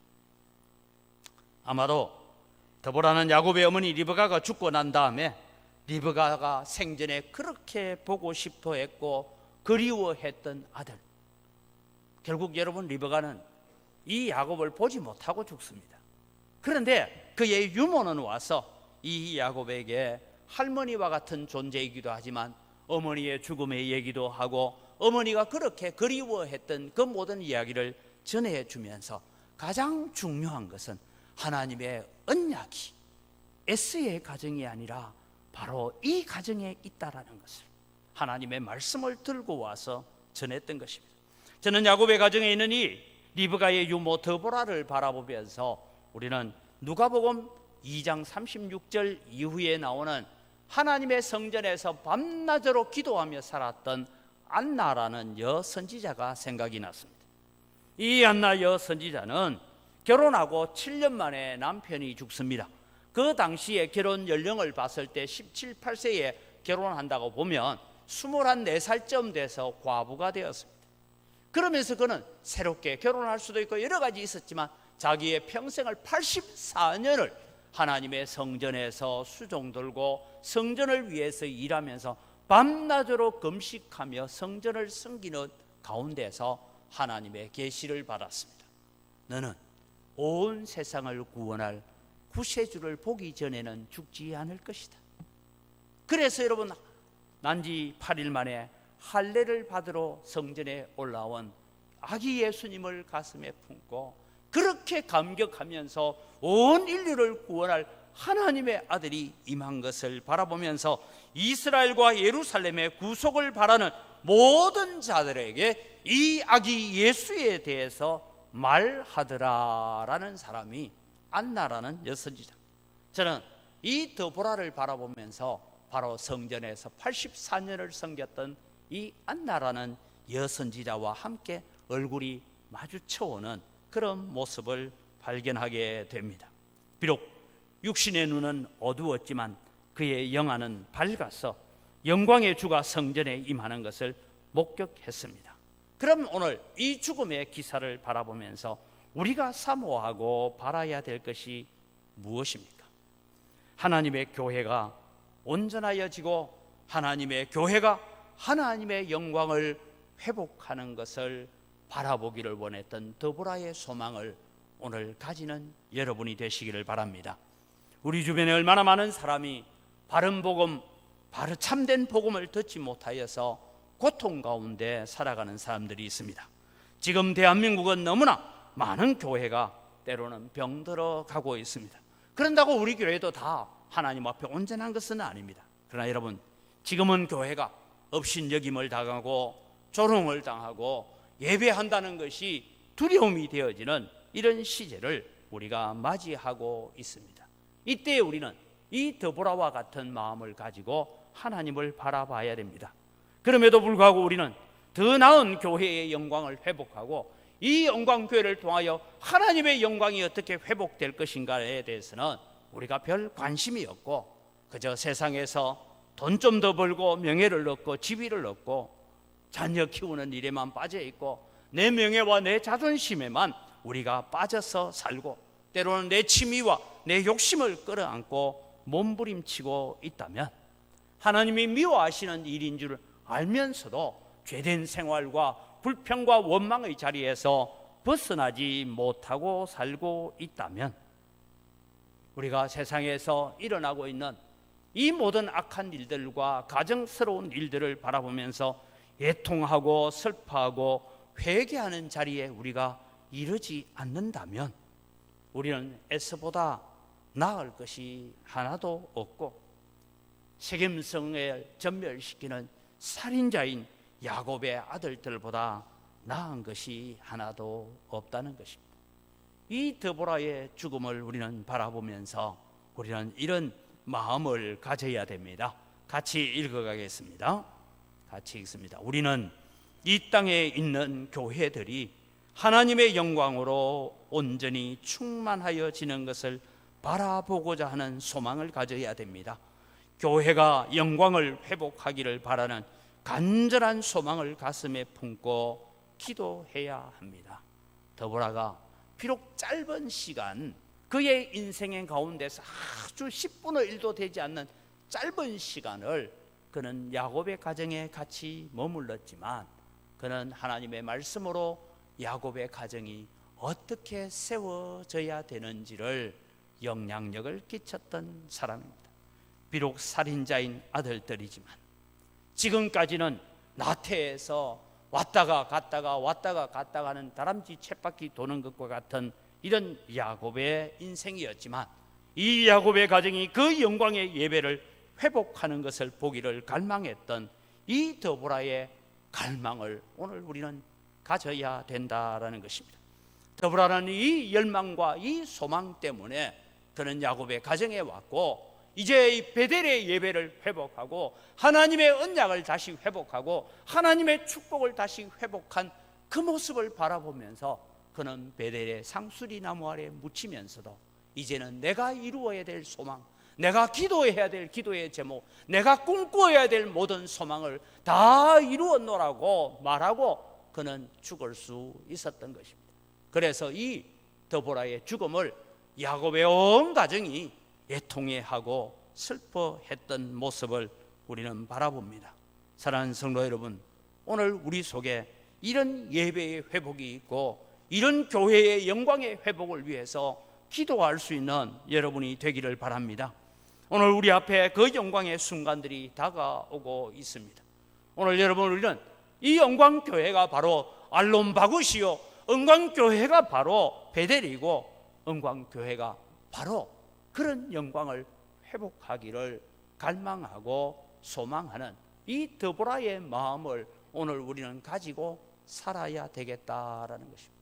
아마도 드보라는 야곱의 어머니 리브가가 죽고 난 다음에 리브가가 생전에 그렇게 보고 싶어 했고 그리워했던 아들, 결국 여러분 리브가는 이 야곱을 보지 못하고 죽습니다. 그런데 그의 유모는 와서 이 야곱에게 할머니와 같은 존재이기도 하지만 어머니의 죽음의 얘기도 하고 어머니가 그렇게 그리워했던 그 모든 이야기를 전해주면서 가장 중요한 것은 하나님의 언약이 에스의 가정이 아니라 바로 이 가정에 있다라는 것을 하나님의 말씀을 들고 와서 전했던 것입니다. 저는 야곱의 가정에 있는 이 리브가의 유모 드보라를 바라보면서 우리는 누가복음 2장 36절 이후에 나오는 하나님의 성전에서 밤낮으로 기도하며 살았던 안나라는 여선지자가 생각이 났습니다. 이 안나 여선지자는 결혼하고 7년 만에 남편이 죽습니다. 그 당시에 결혼 연령을 봤을 때 17, 18세에 결혼한다고 보면 24살쯤 돼서 과부가 되었습니다. 그러면서 그는 새롭게 결혼할 수도 있고 여러 가지 있었지만 자기의 평생을 84년을 하나님의 성전에서 수종 들고 성전을 위해서 일하면서 밤낮으로 금식하며 성전을 섬기는 가운데서 하나님의 계시를 받았습니다. 너는 온 세상을 구원할 구세주를 보기 전에는 죽지 않을 것이다. 그래서 여러분 난지 8일 만에 할례를 받으러 성전에 올라온 아기 예수님을 가슴에 품고 그렇게 감격하면서 온 인류를 구원할 하나님의 아들이 임한 것을 바라보면서 이스라엘과 예루살렘의 구속을 바라는 모든 자들에게 이 아기 예수에 대해서 말하더라라는 사람이 안나라는 여선지자. 저는 이 드보라를 바라보면서 바로 성전에서 84년을 섬겼던 이 안나라는 여선지자와 함께 얼굴이 마주쳐오는 그런 모습을 발견하게 됩니다. 비록 육신의 눈은 어두웠지만 그의 영안은 밝아서 영광의 주가 성전에 임하는 것을 목격했습니다. 그럼 오늘 이 죽음의 기사를 바라보면서 우리가 사모하고 바라야 될 것이 무엇입니까? 하나님의 교회가 온전하여지고 하나님의 교회가 하나님의 영광을 회복하는 것을 바라보기를 원했던 드보라의 소망을 오늘 가지는 여러분이 되시기를 바랍니다. 우리 주변에 얼마나 많은 사람이 바른 복음, 바로 참된 복음을 듣지 못하여서 고통 가운데 살아가는 사람들이 있습니다. 지금 대한민국은 너무나 많은 교회가 때로는 병들어 가고 있습니다. 그런다고 우리 교회도 다 하나님 앞에 온전한 것은 아닙니다. 그러나 여러분, 지금은 교회가 업신여김을 당하고 조롱을 당하고 예배한다는 것이 두려움이 되어지는 이런 시절을 우리가 맞이하고 있습니다. 이때 우리는 이 드보라와 같은 마음을 가지고 하나님을 바라봐야 됩니다. 그럼에도 불구하고 우리는 더 나은 교회의 영광을 회복하고 이 영광교회를 통하여 하나님의 영광이 어떻게 회복될 것인가에 대해서는 우리가 별 관심이 없고 그저 세상에서 돈 좀 더 벌고 명예를 얻고 지위를 얻고 자녀 키우는 일에만 빠져 있고 내 명예와 내 자존심에만 우리가 빠져서 살고 때로는 내 취미와 내 욕심을 끌어안고 몸부림치고 있다면 하나님이 미워하시는 일인 줄 알면서도 죄된 생활과 불평과 원망의 자리에서 벗어나지 못하고 살고 있다면 우리가 세상에서 일어나고 있는 이 모든 악한 일들과 가정스러운 일들을 바라보면서 애통하고 슬퍼하고 회개하는 자리에 우리가 이르지 않는다면 우리는 에서보다 나을 것이 하나도 없고 세겜성을 전멸시키는 살인자인 야곱의 아들들보다 나은 것이 하나도 없다는 것입니다. 이 드보라의 죽음을 우리는 바라보면서 우리는 이런 마음을 가져야 됩니다. 같이 읽어가겠습니다. 같이 읽습니다. 우리는 이 땅에 있는 교회들이 하나님의 영광으로 온전히 충만하여지는 것을 바라보고자 하는 소망을 가져야 됩니다. 교회가 영광을 회복하기를 바라는 간절한 소망을 가슴에 품고 기도해야 합니다. 드보라가 비록 짧은 시간 그의 인생의 가운데서 아주 10분의 1도 되지 않는 짧은 시간을 그는 야곱의 가정에 같이 머물렀지만 그는 하나님의 말씀으로 야곱의 가정이 어떻게 세워져야 되는지를 영향력을 끼쳤던 사람입니다. 비록 살인자인 아들들이지만 지금까지는 나태해서 왔다가 갔다가 왔다가 갔다가 하는 다람쥐 쳇바퀴 도는 것과 같은 이런 야곱의 인생이었지만 이 야곱의 가정이 그 영광의 예배를 회복하는 것을 보기를 갈망했던 이 드보라의 갈망을 오늘 우리는 가져야 된다라는 것입니다. 드보라는 이 열망과 이 소망 때문에 그는 야곱의 가정에 왔고 이제 이 베델의 예배를 회복하고 하나님의 언약을 다시 회복하고 하나님의 축복을 다시 회복한 그 모습을 바라보면서 그는 베델의 상수리 나무 아래 묻히면서도 이제는 내가 이루어야 될 소망, 내가 기도해야 될 기도의 제목, 내가 꿈꾸어야 될 모든 소망을 다 이루었노라고 말하고 그는 죽을 수 있었던 것입니다. 그래서 이 드보라의 죽음을 야곱의 온 가정이 애통해하고 슬퍼했던 모습을 우리는 바라봅니다. 사랑하는 성도 여러분, 오늘 우리 속에 이런 예배의 회복이 있고 이런 교회의 영광의 회복을 위해서 기도할 수 있는 여러분이 되기를 바랍니다. 오늘 우리 앞에 그 영광의 순간들이 다가오고 있습니다. 오늘 여러분, 우리는 이 영광교회가 바로 알론바굿이요 은광교회가 바로 베델이고 은광교회가 바로 그런 영광을 회복하기를 갈망하고 소망하는 이 드보라의 마음을 오늘 우리는 가지고 살아야 되겠다라는 것입니다.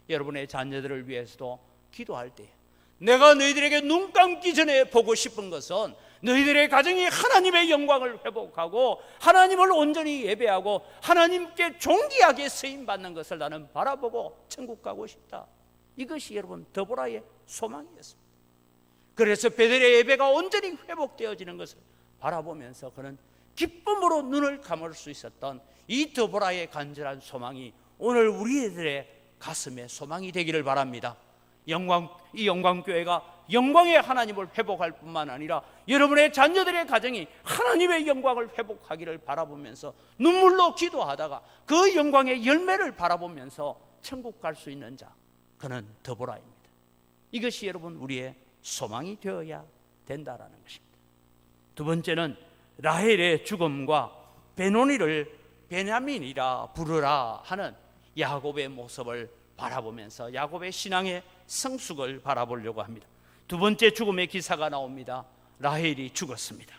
여러분의 자녀들을 위해서도 기도할 때 내가 너희들에게 눈 감기 전에 보고 싶은 것은 너희들의 가정이 하나님의 영광을 회복하고 하나님을 온전히 예배하고 하나님께 존귀하게 쓰임받는 것을 나는 바라보고 천국 가고 싶다. 이것이 여러분 드보라의 소망이었습니다. 그래서 베델의 예배가 온전히 회복되어지는 것을 바라보면서 그는 기쁨으로 눈을 감을 수 있었던 이 드보라의 간절한 소망이 오늘 우리들의 가슴에 소망이 되기를 바랍니다. 이 영광교회가 영광의 하나님을 회복할 뿐만 아니라 여러분의 자녀들의 가정이 하나님의 영광을 회복하기를 바라보면서 눈물로 기도하다가 그 영광의 열매를 바라보면서 천국 갈 수 있는 자, 그는 드보라입니다. 이것이 여러분 우리의 소망이 되어야 된다라는 것입니다. 두 번째는 라헬의 죽음과 베노니를 베냐민이라 부르라 하는 야곱의 모습을 바라보면서 야곱의 신앙의 성숙을 바라보려고 합니다. 두 번째 죽음의 기사가 나옵니다. 라헬이 죽었습니다.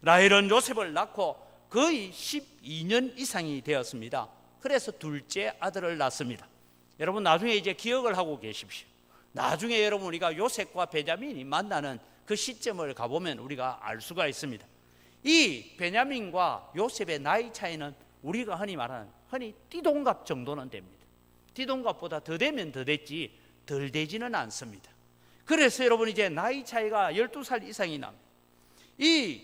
라헬은 요셉을 낳고 거의 12년 이상이 되었습니다. 그래서 둘째 아들을 낳습니다. 여러분 나중에 이제 기억을 하고 계십시오. 나중에 여러분 우리가 요셉과 베냐민이 만나는 그 시점을 가보면 우리가 알 수가 있습니다. 이 베냐민과 요셉의 나이 차이는 우리가 흔히 말하는 띠동갑 정도는 됩니다. 띠동갑보다 더 되면 더 됐지 덜 되지는 않습니다. 그래서 여러분 이제 나이 차이가 12살 이상이 납니다. 이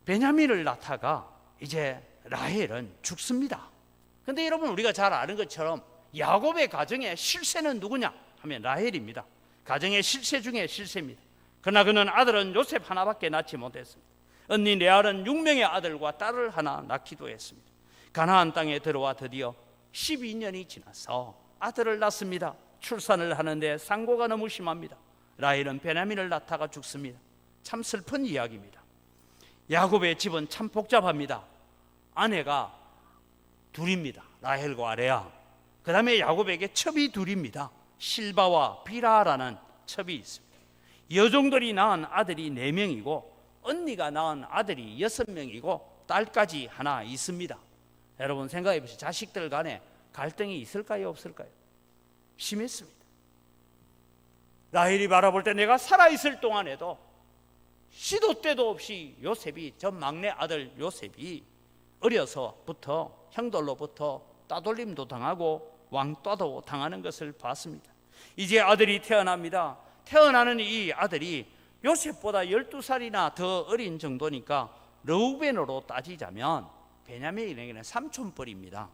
베냐민을 낳다가 이제 라헬은 죽습니다. 그런데 여러분 우리가 잘 아는 것처럼 야곱의 가정의 실세는 누구냐 하면 라헬입니다. 가정의 실세 중에 실세입니다. 그러나 그는 아들은 요셉 하나밖에 낳지 못했습니다. 언니 레알은 6명의 아들과 딸을 하나 낳기도 했습니다. 가나안 땅에 들어와 드디어 12년이 지나서 아들을 낳습니다. 출산을 하는데 상고가 너무 심합니다. 라헬은 베냐민을 낳다가 죽습니다. 참 슬픈 이야기입니다. 야곱의 집은 참 복잡합니다. 아내가 둘입니다. 라헬과 레아. 그 다음에 야곱에게 첩이 둘입니다. 실바와 비라라는 첩이 있습니다. 여종들이 낳은 아들이 4명이고 언니가 낳은 아들이 6명이고 딸까지 하나 있습니다. 여러분 생각해 보세요. 자식들 간에 갈등이 있을까요 없을까요? 심했습니다. 라헬이 바라볼 때 내가 살아있을 동안에도 시도 때도 없이 요셉이, 저 막내 아들 요셉이 어려서부터 형들로부터 따돌림도 당하고 왕따도 당하는 것을 봤습니다. 이제 아들이 태어납니다. 태어나는 이 아들이 요셉보다 12살이나 더 어린 정도니까 르우벤으로 따지자면 베냐민에게는 삼촌뻘입니다.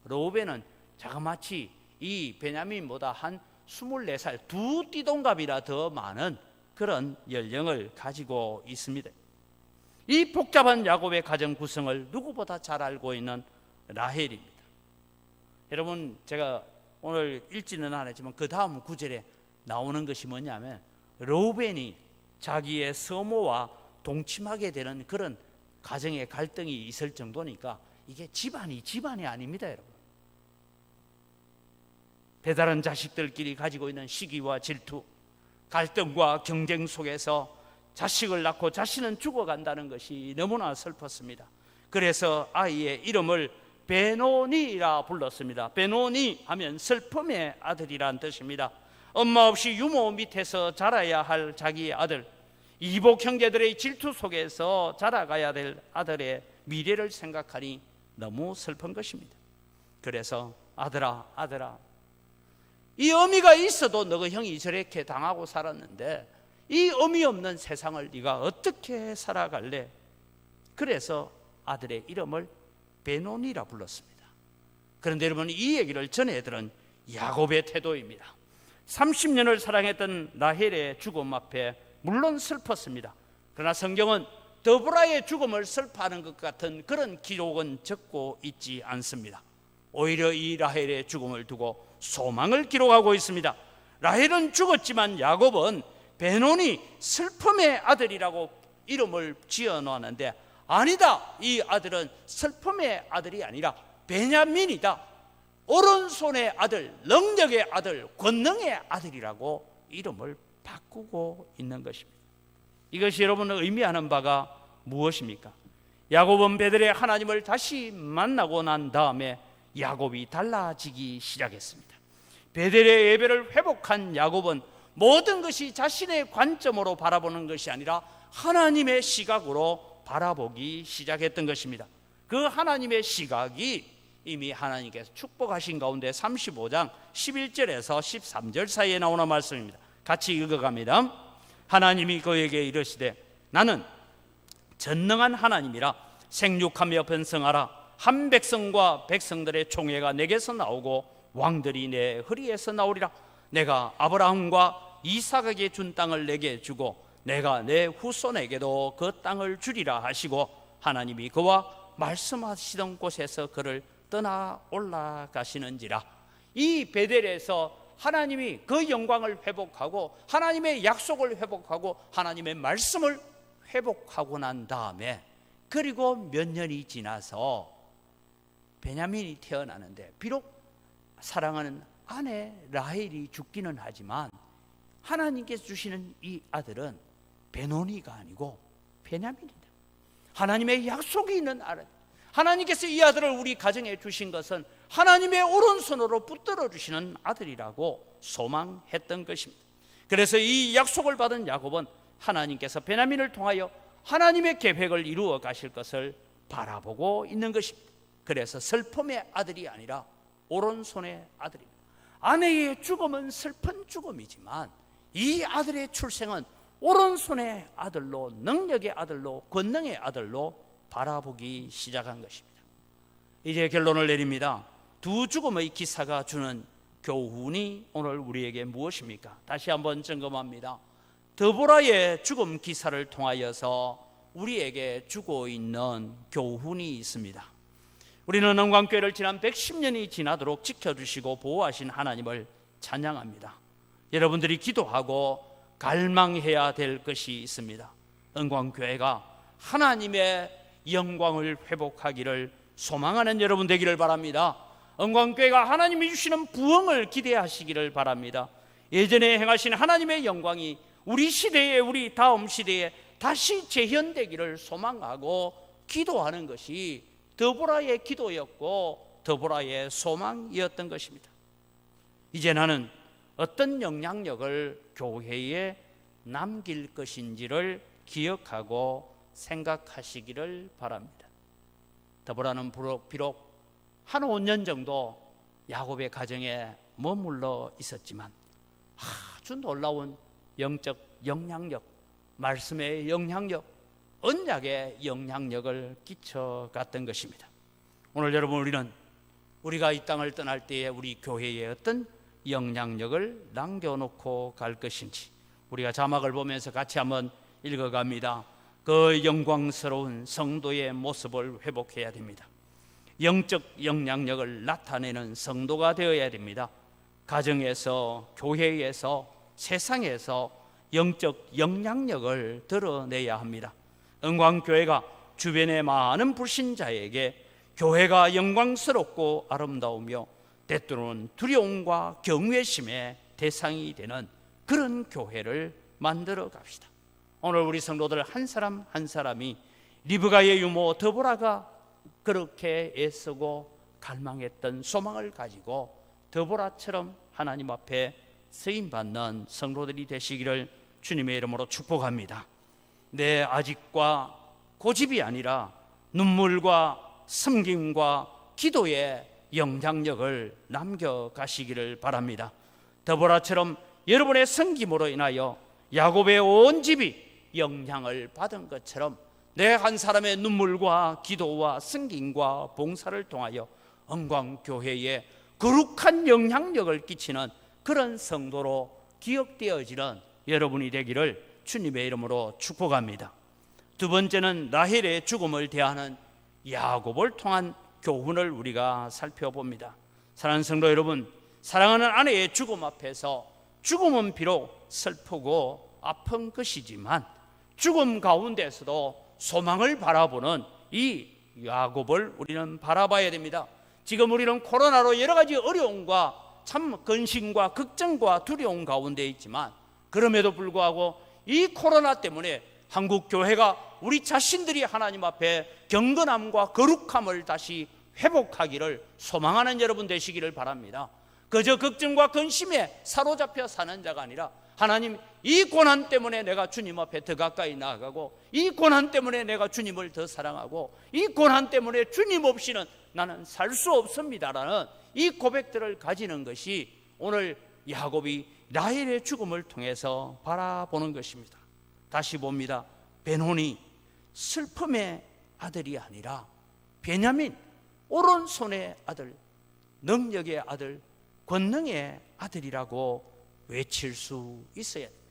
르우벤은 자그마치 이 베냐민보다 한 24살, 두 띠동갑이라 더 많은 그런 연령을 가지고 있습니다. 이 복잡한 야곱의 가정 구성을 누구보다 잘 알고 있는 라헬입니다. 여러분 제가 오늘 읽지는 않았지만 그 다음 구절에 나오는 것이 뭐냐면 르우벤이 자기의 서모와 동침하게 되는 그런 가정의 갈등이 있을 정도니까 이게 집안이 아닙니다. 여러분 배다른 자식들끼리 가지고 있는 시기와 질투, 갈등과 경쟁 속에서 자식을 낳고 자신은 죽어간다는 것이 너무나 슬펐습니다. 그래서 아이의 이름을 베노니라 불렀습니다. 베노니 하면 슬픔의 아들이란 뜻입니다. 엄마 없이 유모 밑에서 자라야 할 자기의 아들, 이복 형제들의 질투 속에서 자라가야 될 아들의 미래를 생각하니 너무 슬픈 것입니다. 그래서 아들아 이 어미가 있어도 너가 형이 저렇게 당하고 살았는데 이 어미 없는 세상을 네가 어떻게 살아갈래? 그래서 아들의 이름을 베노니라 불렀습니다. 그런데 여러분 이 얘기를 전해 들은 야곱의 태도입니다. 30년을 사랑했던 라헬의 죽음 앞에 물론 슬펐습니다. 그러나 성경은 드보라의 죽음을 슬퍼하는 것 같은 그런 기록은 적고 있지 않습니다. 오히려 이 라헬의 죽음을 두고 소망을 기록하고 있습니다. 라헬은 죽었지만 야곱은 베노니 슬픔의 아들이라고 이름을 지어놓았는데 아니다, 이 아들은 슬픔의 아들이 아니라 베냐민이다. 오른손의 아들, 능력의 아들, 권능의 아들이라고 이름을 바꾸고 있는 것입니다. 이것이 여러분을 의미하는 바가 무엇입니까? 야곱은 베델의 하나님을 다시 만나고 난 다음에 야곱이 달라지기 시작했습니다. 베델의 예배를 회복한 야곱은 모든 것이 자신의 관점으로 바라보는 것이 아니라 하나님의 시각으로 바라보기 시작했던 것입니다. 그 하나님의 시각이 이미 하나님께서 축복하신 가운데 35장 11절에서 13절 사이에 나오는 말씀입니다. 같이 읽어갑니다. 하나님이 그에게 이르시되 나는 전능한 하나님이라 생육하며 번성하라. 한 백성과 백성들의 총회가 내게서 나오고 왕들이 내 허리에서 나오리라. 내가 아브라함과 이삭에게 준 땅을 내게 주고 내가 내 후손에게도 그 땅을 주리라 하시고 하나님이 그와 말씀하시던 곳에서 그를 떠나 올라가시는지라. 이 베델에서 하나님이 그 영광을 회복하고 하나님의 약속을 회복하고 하나님의 말씀을 회복하고 난 다음에 그리고 몇 년이 지나서 베냐민이 태어나는데 비록 사랑하는 아내 라헬이 죽기는 하지만 하나님께서 주시는 이 아들은 베노니가 아니고 베냐민이다. 하나님의 약속이 있는 아들. 하나님께서 이 아들을 우리 가정에 주신 것은 하나님의 오른손으로 붙들어 주시는 아들이라고 소망했던 것입니다. 그래서 이 약속을 받은 야곱은 하나님께서 베냐민을 통하여 하나님의 계획을 이루어 가실 것을 바라보고 있는 것입니다. 그래서 슬픔의 아들이 아니라 오른손의 아들입니다. 아내의 죽음은 슬픈 죽음이지만 이 아들의 출생은 오른손의 아들로, 능력의 아들로, 권능의 아들로 바라보기 시작한 것입니다. 이제 결론을 내립니다. 두 죽음의 기사가 주는 교훈이 오늘 우리에게 무엇입니까? 다시 한번 점검합니다. 드보라의 죽음 기사를 통하여서 우리에게 주고 있는 교훈이 있습니다. 우리는 은광교회를 지난 110년이 지나도록 지켜주시고 보호하신 하나님을 찬양합니다. 여러분들이 기도하고 갈망해야 될 것이 있습니다. 은광교회가 하나님의 영광을 회복하기를 소망하는 여러분 되기를 바랍니다. 은광교회가 하나님이 주시는 부흥을 기대하시기를 바랍니다. 예전에 행하신 하나님의 영광이 우리 시대에, 우리 다음 시대에 다시 재현되기를 소망하고 기도하는 것이 드보라의 기도였고 드보라의 소망이었던 것입니다. 이제 나는 어떤 영향력을 교회에 남길 것인지를 기억하고 생각하시기를 바랍니다. 드보라는 비록 한 5년 정도 야곱의 가정에 머물러 있었지만 아주 놀라운 영적 영향력, 말씀의 영향력, 언약의 영향력을 끼쳐갔던 것입니다. 오늘 여러분, 우리가 이 땅을 떠날 때에 우리 교회에 어떤 영향력을 남겨놓고 갈 것인지 우리가 자막을 보면서 같이 한번 읽어갑니다. 그 영광스러운 성도의 모습을 회복해야 됩니다. 영적 영향력을 나타내는 성도가 되어야 됩니다. 가정에서, 교회에서, 세상에서 영적 영향력을 드러내야 합니다. 은광교회가 주변의 많은 불신자에게 교회가 영광스럽고 아름다우며 때때로는 두려움과 경외심의 대상이 되는 그런 교회를 만들어 갑시다. 오늘 우리 성도들 한 사람 한 사람이 리브가의 유모 드보라가 그렇게 애쓰고 갈망했던 소망을 가지고 드보라처럼 하나님 앞에 쓰임받는 성도들이 되시기를 주님의 이름으로 축복합니다. 내 아직과 고집이 아니라 눈물과 섬김과 기도의 영향력을 남겨가시기를 바랍니다. 드보라처럼 여러분의 섬김으로 인하여 야곱의 온 집이 영향을 받은 것처럼 내 한 사람의 눈물과 기도와 섬김과 봉사를 통하여 은광교회에 거룩한 영향력을 끼치는 그런 성도로 기억되어지는 여러분이 되기를 주님의 이름으로 축복합니다. 두 번째는 라헬의 죽음을 대하는 야곱을 통한 교훈을 우리가 살펴봅니다. 사랑하는 성도 여러분, 사랑하는 아내의 죽음 앞에서 죽음은 비록 슬프고 아픈 것이지만 죽음 가운데서도 소망을 바라보는 이 야곱을 우리는 바라봐야 됩니다. 지금 우리는 코로나로 여러 가지 어려움과 참 근심과 걱정과 두려움 가운데 있지만, 그럼에도 불구하고 이 코로나 때문에 한국 교회가 우리 자신들이 하나님 앞에 경건함과 거룩함을 다시 회복하기를 소망하는 여러분 되시기를 바랍니다. 그저 걱정과 근심에 사로잡혀 사는 자가 아니라, 하나님, 이 고난 때문에 내가 주님 앞에 더 가까이 나아가고, 이 고난 때문에 내가 주님을 더 사랑하고, 이 고난 때문에 주님 없이는 나는 살 수 없습니다라는 이 고백들을 가지는 것이 오늘 야곱이 라헬의 죽음을 통해서 바라보는 것입니다. 다시 봅니다. 베노니 슬픔의 아들이 아니라 베냐민, 오른손의 아들, 능력의 아들, 권능의 아들이라고 외칠 수 있어야 됩니다.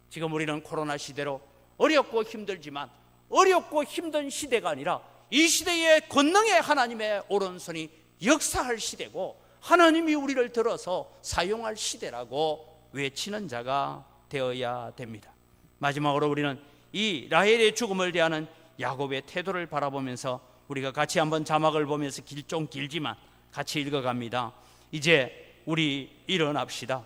지금 우리는 코로나 시대로 어렵고 힘들지만, 어렵고 힘든 시대가 아니라 이 시대에 권능의 하나님의 오른손이 역사할 시대고, 하나님이 우리를 들어서 사용할 시대라고 외치는 자가 되어야 됩니다. 마지막으로 우리는 이 라헬의 죽음을 대하는 야곱의 태도를 바라보면서 우리가 같이 한번 자막을 보면서 좀 길지만 같이 읽어갑니다. 이제 우리 일어납시다.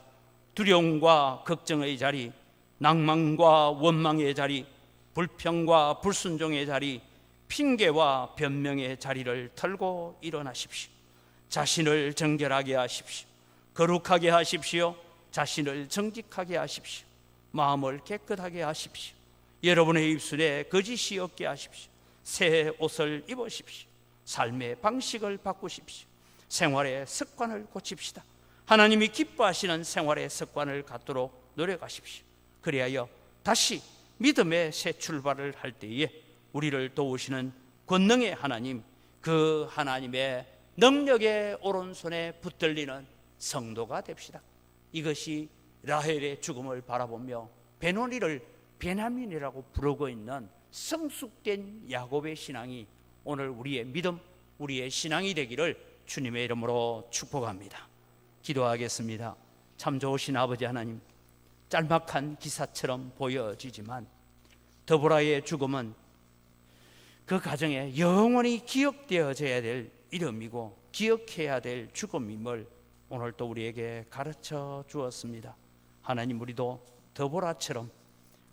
두려움과 걱정의 자리, 낭만과 원망의 자리, 불평과 불순종의 자리, 핑계와 변명의 자리를 털고 일어나십시오. 자신을 정결하게 하십시오. 거룩하게 하십시오. 자신을 정직하게 하십시오. 마음을 깨끗하게 하십시오. 여러분의 입술에 거짓이 없게 하십시오. 새 옷을 입으십시오. 삶의 방식을 바꾸십시오. 생활의 습관을 고칩시다. 하나님이 기뻐하시는 생활의 습관을 갖도록 노력하십시오. 그리하여 다시 믿음의 새 출발을 할 때에 우리를 도우시는 권능의 하나님, 그 하나님의 능력의 오른손에 붙들리는 성도가 됩시다. 이것이 라헬의 죽음을 바라보며 베노니를 베냐민이라고 부르고 있는 성숙된 야곱의 신앙이 오늘 우리의 믿음, 우리의 신앙이 되기를 주님의 이름으로 축복합니다. 기도하겠습니다. 참 좋으신 아버지 하나님, 짤막한 기사처럼 보여지지만 더보라의 죽음은 그 가정에 영원히 기억되어져야 될 이름이고 기억해야 될 죽음임을 오늘 또 우리에게 가르쳐 주었습니다. 하나님, 우리도 더보라처럼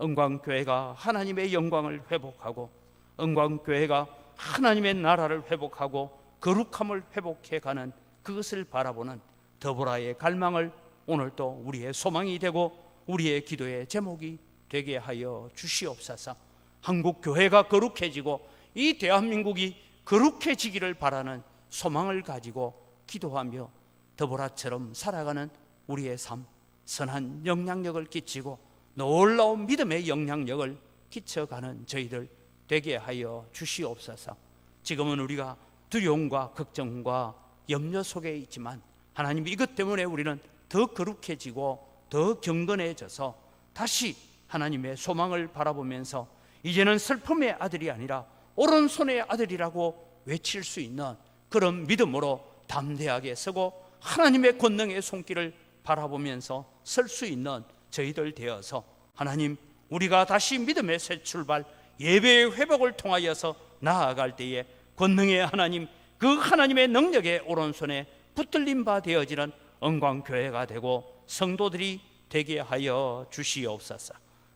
은광교회가 하나님의 영광을 회복하고, 은광교회가 하나님의 나라를 회복하고 거룩함을 회복해가는 그것을 바라보는 더보라의 갈망을 오늘 또 우리의 소망이 되고 우리의 기도의 제목이 되게 하여 주시옵소서. 한국교회가 거룩해지고 이 대한민국이 거룩해지기를 바라는 소망을 가지고 기도하며 더보라처럼 살아가는 우리의 삶, 선한 영향력을 끼치고 놀라운 믿음의 영향력을 끼쳐가는 저희들 되게 하여 주시옵소서. 지금은 우리가 두려움과 걱정과 염려 속에 있지만 하나님, 이것 때문에 우리는 더 거룩해지고 더 경건해져서 다시 하나님의 소망을 바라보면서 이제는 슬픔의 아들이 아니라 오른손의 아들이라고 외칠 수 있는 그런 믿음으로 담대하게 서고 하나님의 권능의 손길을 바라보면서 설 수 있는 저희들 되어서 하나님, 우리가 다시 믿음의 새 출발, 예배의 회복을 통하여서 나아갈 때에 권능의 하나님, 그 하나님의 능력의 오른손에 붙들린 바 되어지는 은광교회가 되고 성도들이 되게 하여 주시옵소서.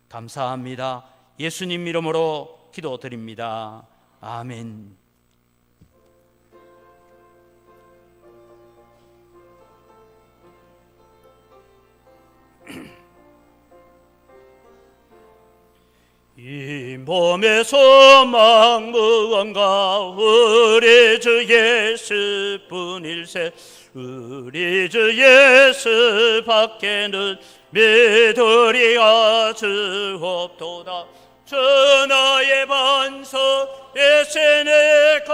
감사합니다. 예수님 이름으로 기도드립니다. 아멘. 이 몸의 소망 무언가 우리 주 예수뿐일세. 우리 주 예수 밖에는 믿으리 아주 없도다. 전하의 반석 예세네 그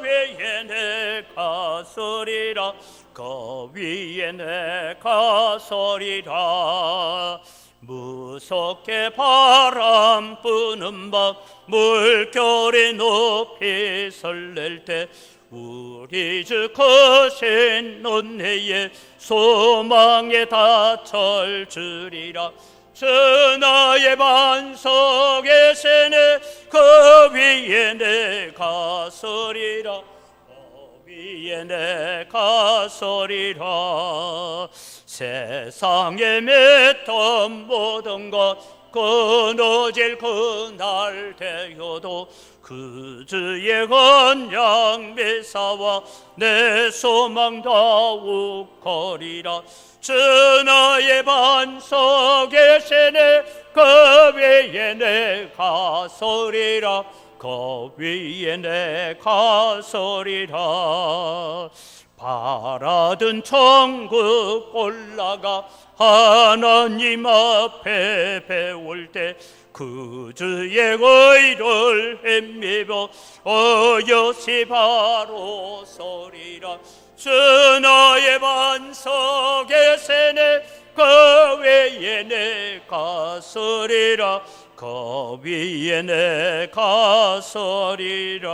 위에 내가 서리라. 그 위에 내가 서리라. 무섭게 바람 부는 밤 물결이 높이 설렐 때 우리 주 크신 은혜의 소망에 닿을 줄이라. 전하의 반석에 세네 그 위에 내가 서리라. 그 위에 내가 서리라. 세상에 맺던 모든 것 끊어질 그날 되어도 그 주의 언약 메사와 내 소망 더욱 거리라. 주 나의 반석에 세네 그 위에 내가 서리라. 그 위에 내가 서리라. 바라던 천국 올라가 하나님 앞에 배울 때 그 주의 의를 헤매며 어여시 바로 서리라. 주 나의 반석에 세네 그 위에 내가 서리라. 그 위에 내가 서리라.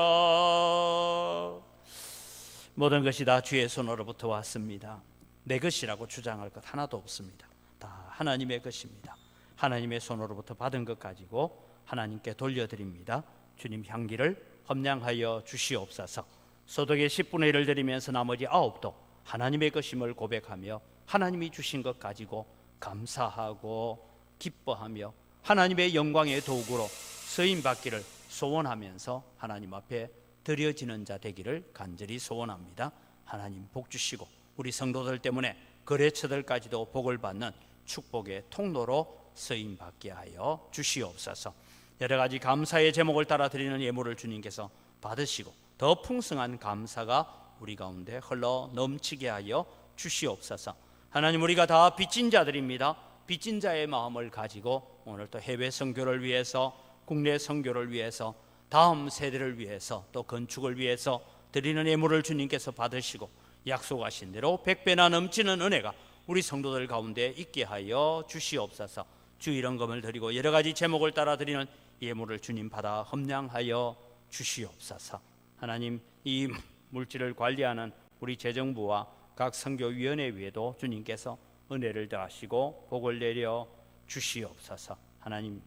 모든 것이 다 주의 손으로부터 왔습니다. 내 것이라고 주장할 것 하나도 없습니다. 다 하나님의 것입니다. 하나님의 손으로부터 받은 것 가지고 하나님께 돌려드립니다. 주님 향기를 험량하여 주시옵소서. 소득의 10분의 1을 드리면서 나머지 9도 하나님의 것임을 고백하며 하나님이 주신 것 가지고 감사하고 기뻐하며 하나님의 영광의 도구로 쓰임받기를 소원하면서 하나님 앞에 드려지는 자 되기를 간절히 소원합니다. 하나님 복 주시고 우리 성도들 때문에 거래처들까지도 복을 받는 축복의 통로로 쓰임받게 하여 주시옵소서. 여러 가지 감사의 제목을 따라 드리는 예물을 주님께서 받으시고 더 풍성한 감사가 우리 가운데 흘러 넘치게 하여 주시옵소서. 하나님, 우리가 다 빚진 자들입니다. 빚진 자의 마음을 가지고 오늘 또 해외 선교를 위해서, 국내 선교를 위해서, 다음 세대를 위해서, 또 건축을 위해서 드리는 예물을 주님께서 받으시고 약속하신 대로 100배나 넘치는 은혜가 우리 성도들 가운데 있게 하여 주시옵소서. 주일헌금을 드리고 여러 가지 제목을 따라 드리는 예물을 주님 받아 험량하여 주시옵소서. 하나님, 이 물질을 관리하는 우리 재정부와 각 선교위원회 위에도 주님께서 은혜를 더하시고 복을 내려 주시옵소서. 하나님,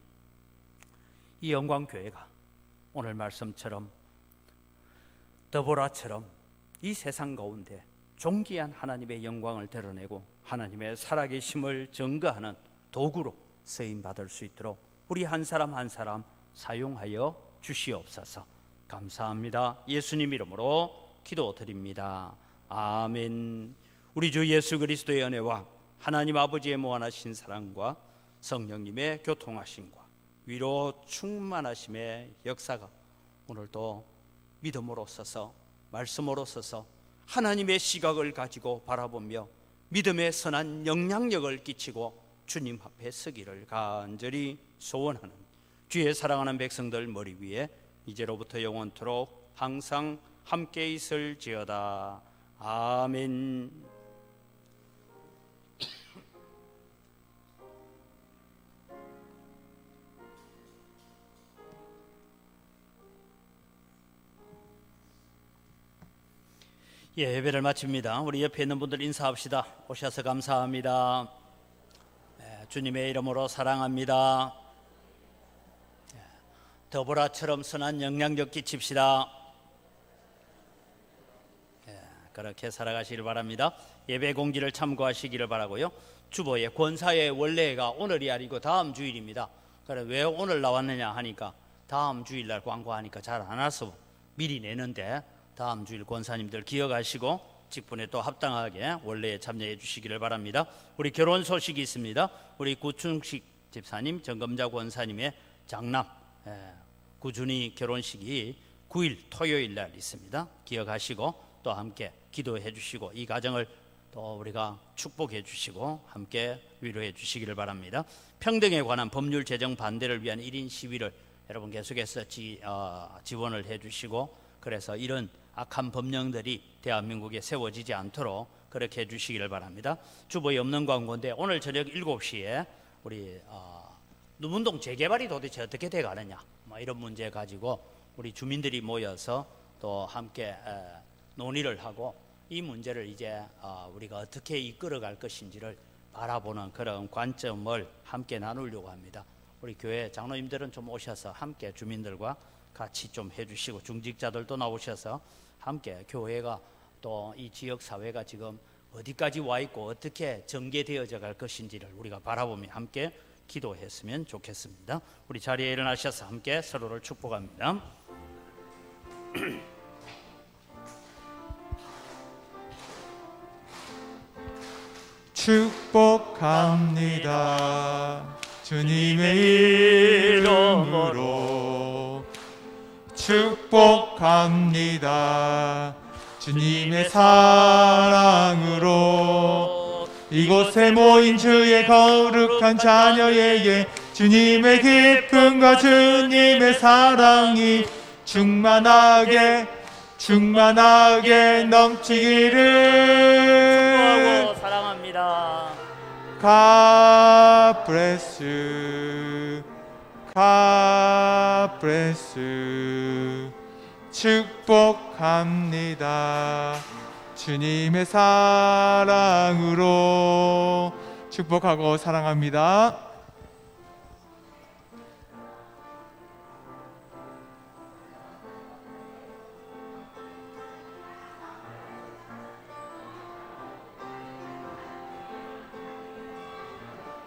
이 영광교회가 오늘 말씀처럼 더보라처럼 이 세상 가운데 존귀한 하나님의 영광을 드러내고 하나님의 살아계심을 증거하는 도구로 쓰임받을 수 있도록 우리 한 사람 한 사람 사용하여 주시옵소서. 감사합니다. 예수님 이름으로 기도드립니다. 아멘. 우리 주 예수 그리스도의 은혜와 하나님 아버지의 무한하신 사랑과 성령님의 교통하심과 위로 충만하심의 역사가 오늘도 믿음으로 서서 말씀으로 서서 하나님의 시각을 가지고 바라보며 믿음의 선한 영향력을 끼치고 주님 앞에 서기를 간절히 소원하는 주의 사랑하는 백성들 머리 위에 이제로부터 영원토록 항상 함께 있을지어다. 아멘. 예배를 마칩니다. 우리 옆에 있는 분들 인사합시다. 오셔서 감사합니다. 주님의 이름으로 사랑합니다. 더보라처럼 선한 영향력 끼칩시다. 그렇게 살아가시길 바랍니다. 예배 공지를 참고하시기를 바라고요. 주보의 권사의 원래가 오늘이 아니고 다음 주일입니다. 그래 왜 오늘 나왔느냐 하니까 다음 주일날 광고하니까 잘 안 와서 미리 내는데 다음 주일 권사님들 기억하시고 직분에 또 합당하게 원래에 참여해 주시기를 바랍니다. 우리 결혼 소식이 있습니다. 우리 구충식 집사님, 정검자 권사님의 장남 구준이 결혼식이 9일 토요일 날 있습니다. 기억하시고 또 함께 기도해 주시고 이 가정을 또 우리가 축복해 주시고 함께 위로해 주시기를 바랍니다. 평등에 관한 법률 제정 반대를 위한 1인 시위를 여러분 계속해서 지원을 해 주시고 그래서 이런 악한 법령들이 대한민국에 세워지지 않도록 그렇게 해주시기를 바랍니다. 주보에 없는 광고인데 오늘 저녁 7시에 우리 누문동 재개발이 도대체 어떻게 돼가느냐 이런 문제 가지고 우리 주민들이 모여서 또 함께 논의를 하고 이 문제를 이제 우리가 어떻게 이끌어갈 것인지를 바라보는 그런 관점을 함께 나누려고 합니다. 우리 교회 장로님들은 좀 오셔서 함께 주민들과 같이 좀 해주시고 중직자들도 나오셔서 함께 교회가 또 이 지역 사회가 지금 어디까지 와 있고 어떻게 전개되어져 갈 것인지를 우리가 바라보며 함께 기도했으면 좋겠습니다. 우리 자리에 일어나셔서 함께 서로를 축복합니다. 축복합니다. 주님의 이름으로 축복합니다. 주님의 사랑으로 이곳에 모인 주의 거룩한 자녀에게 주님의 기쁨과 주님의 사랑이 충만하게 넘치기를. 축복하고 사랑합니다. God bless you. God bless you. 축복합니다. 주님의 사랑으로 축복하고 사랑합니다.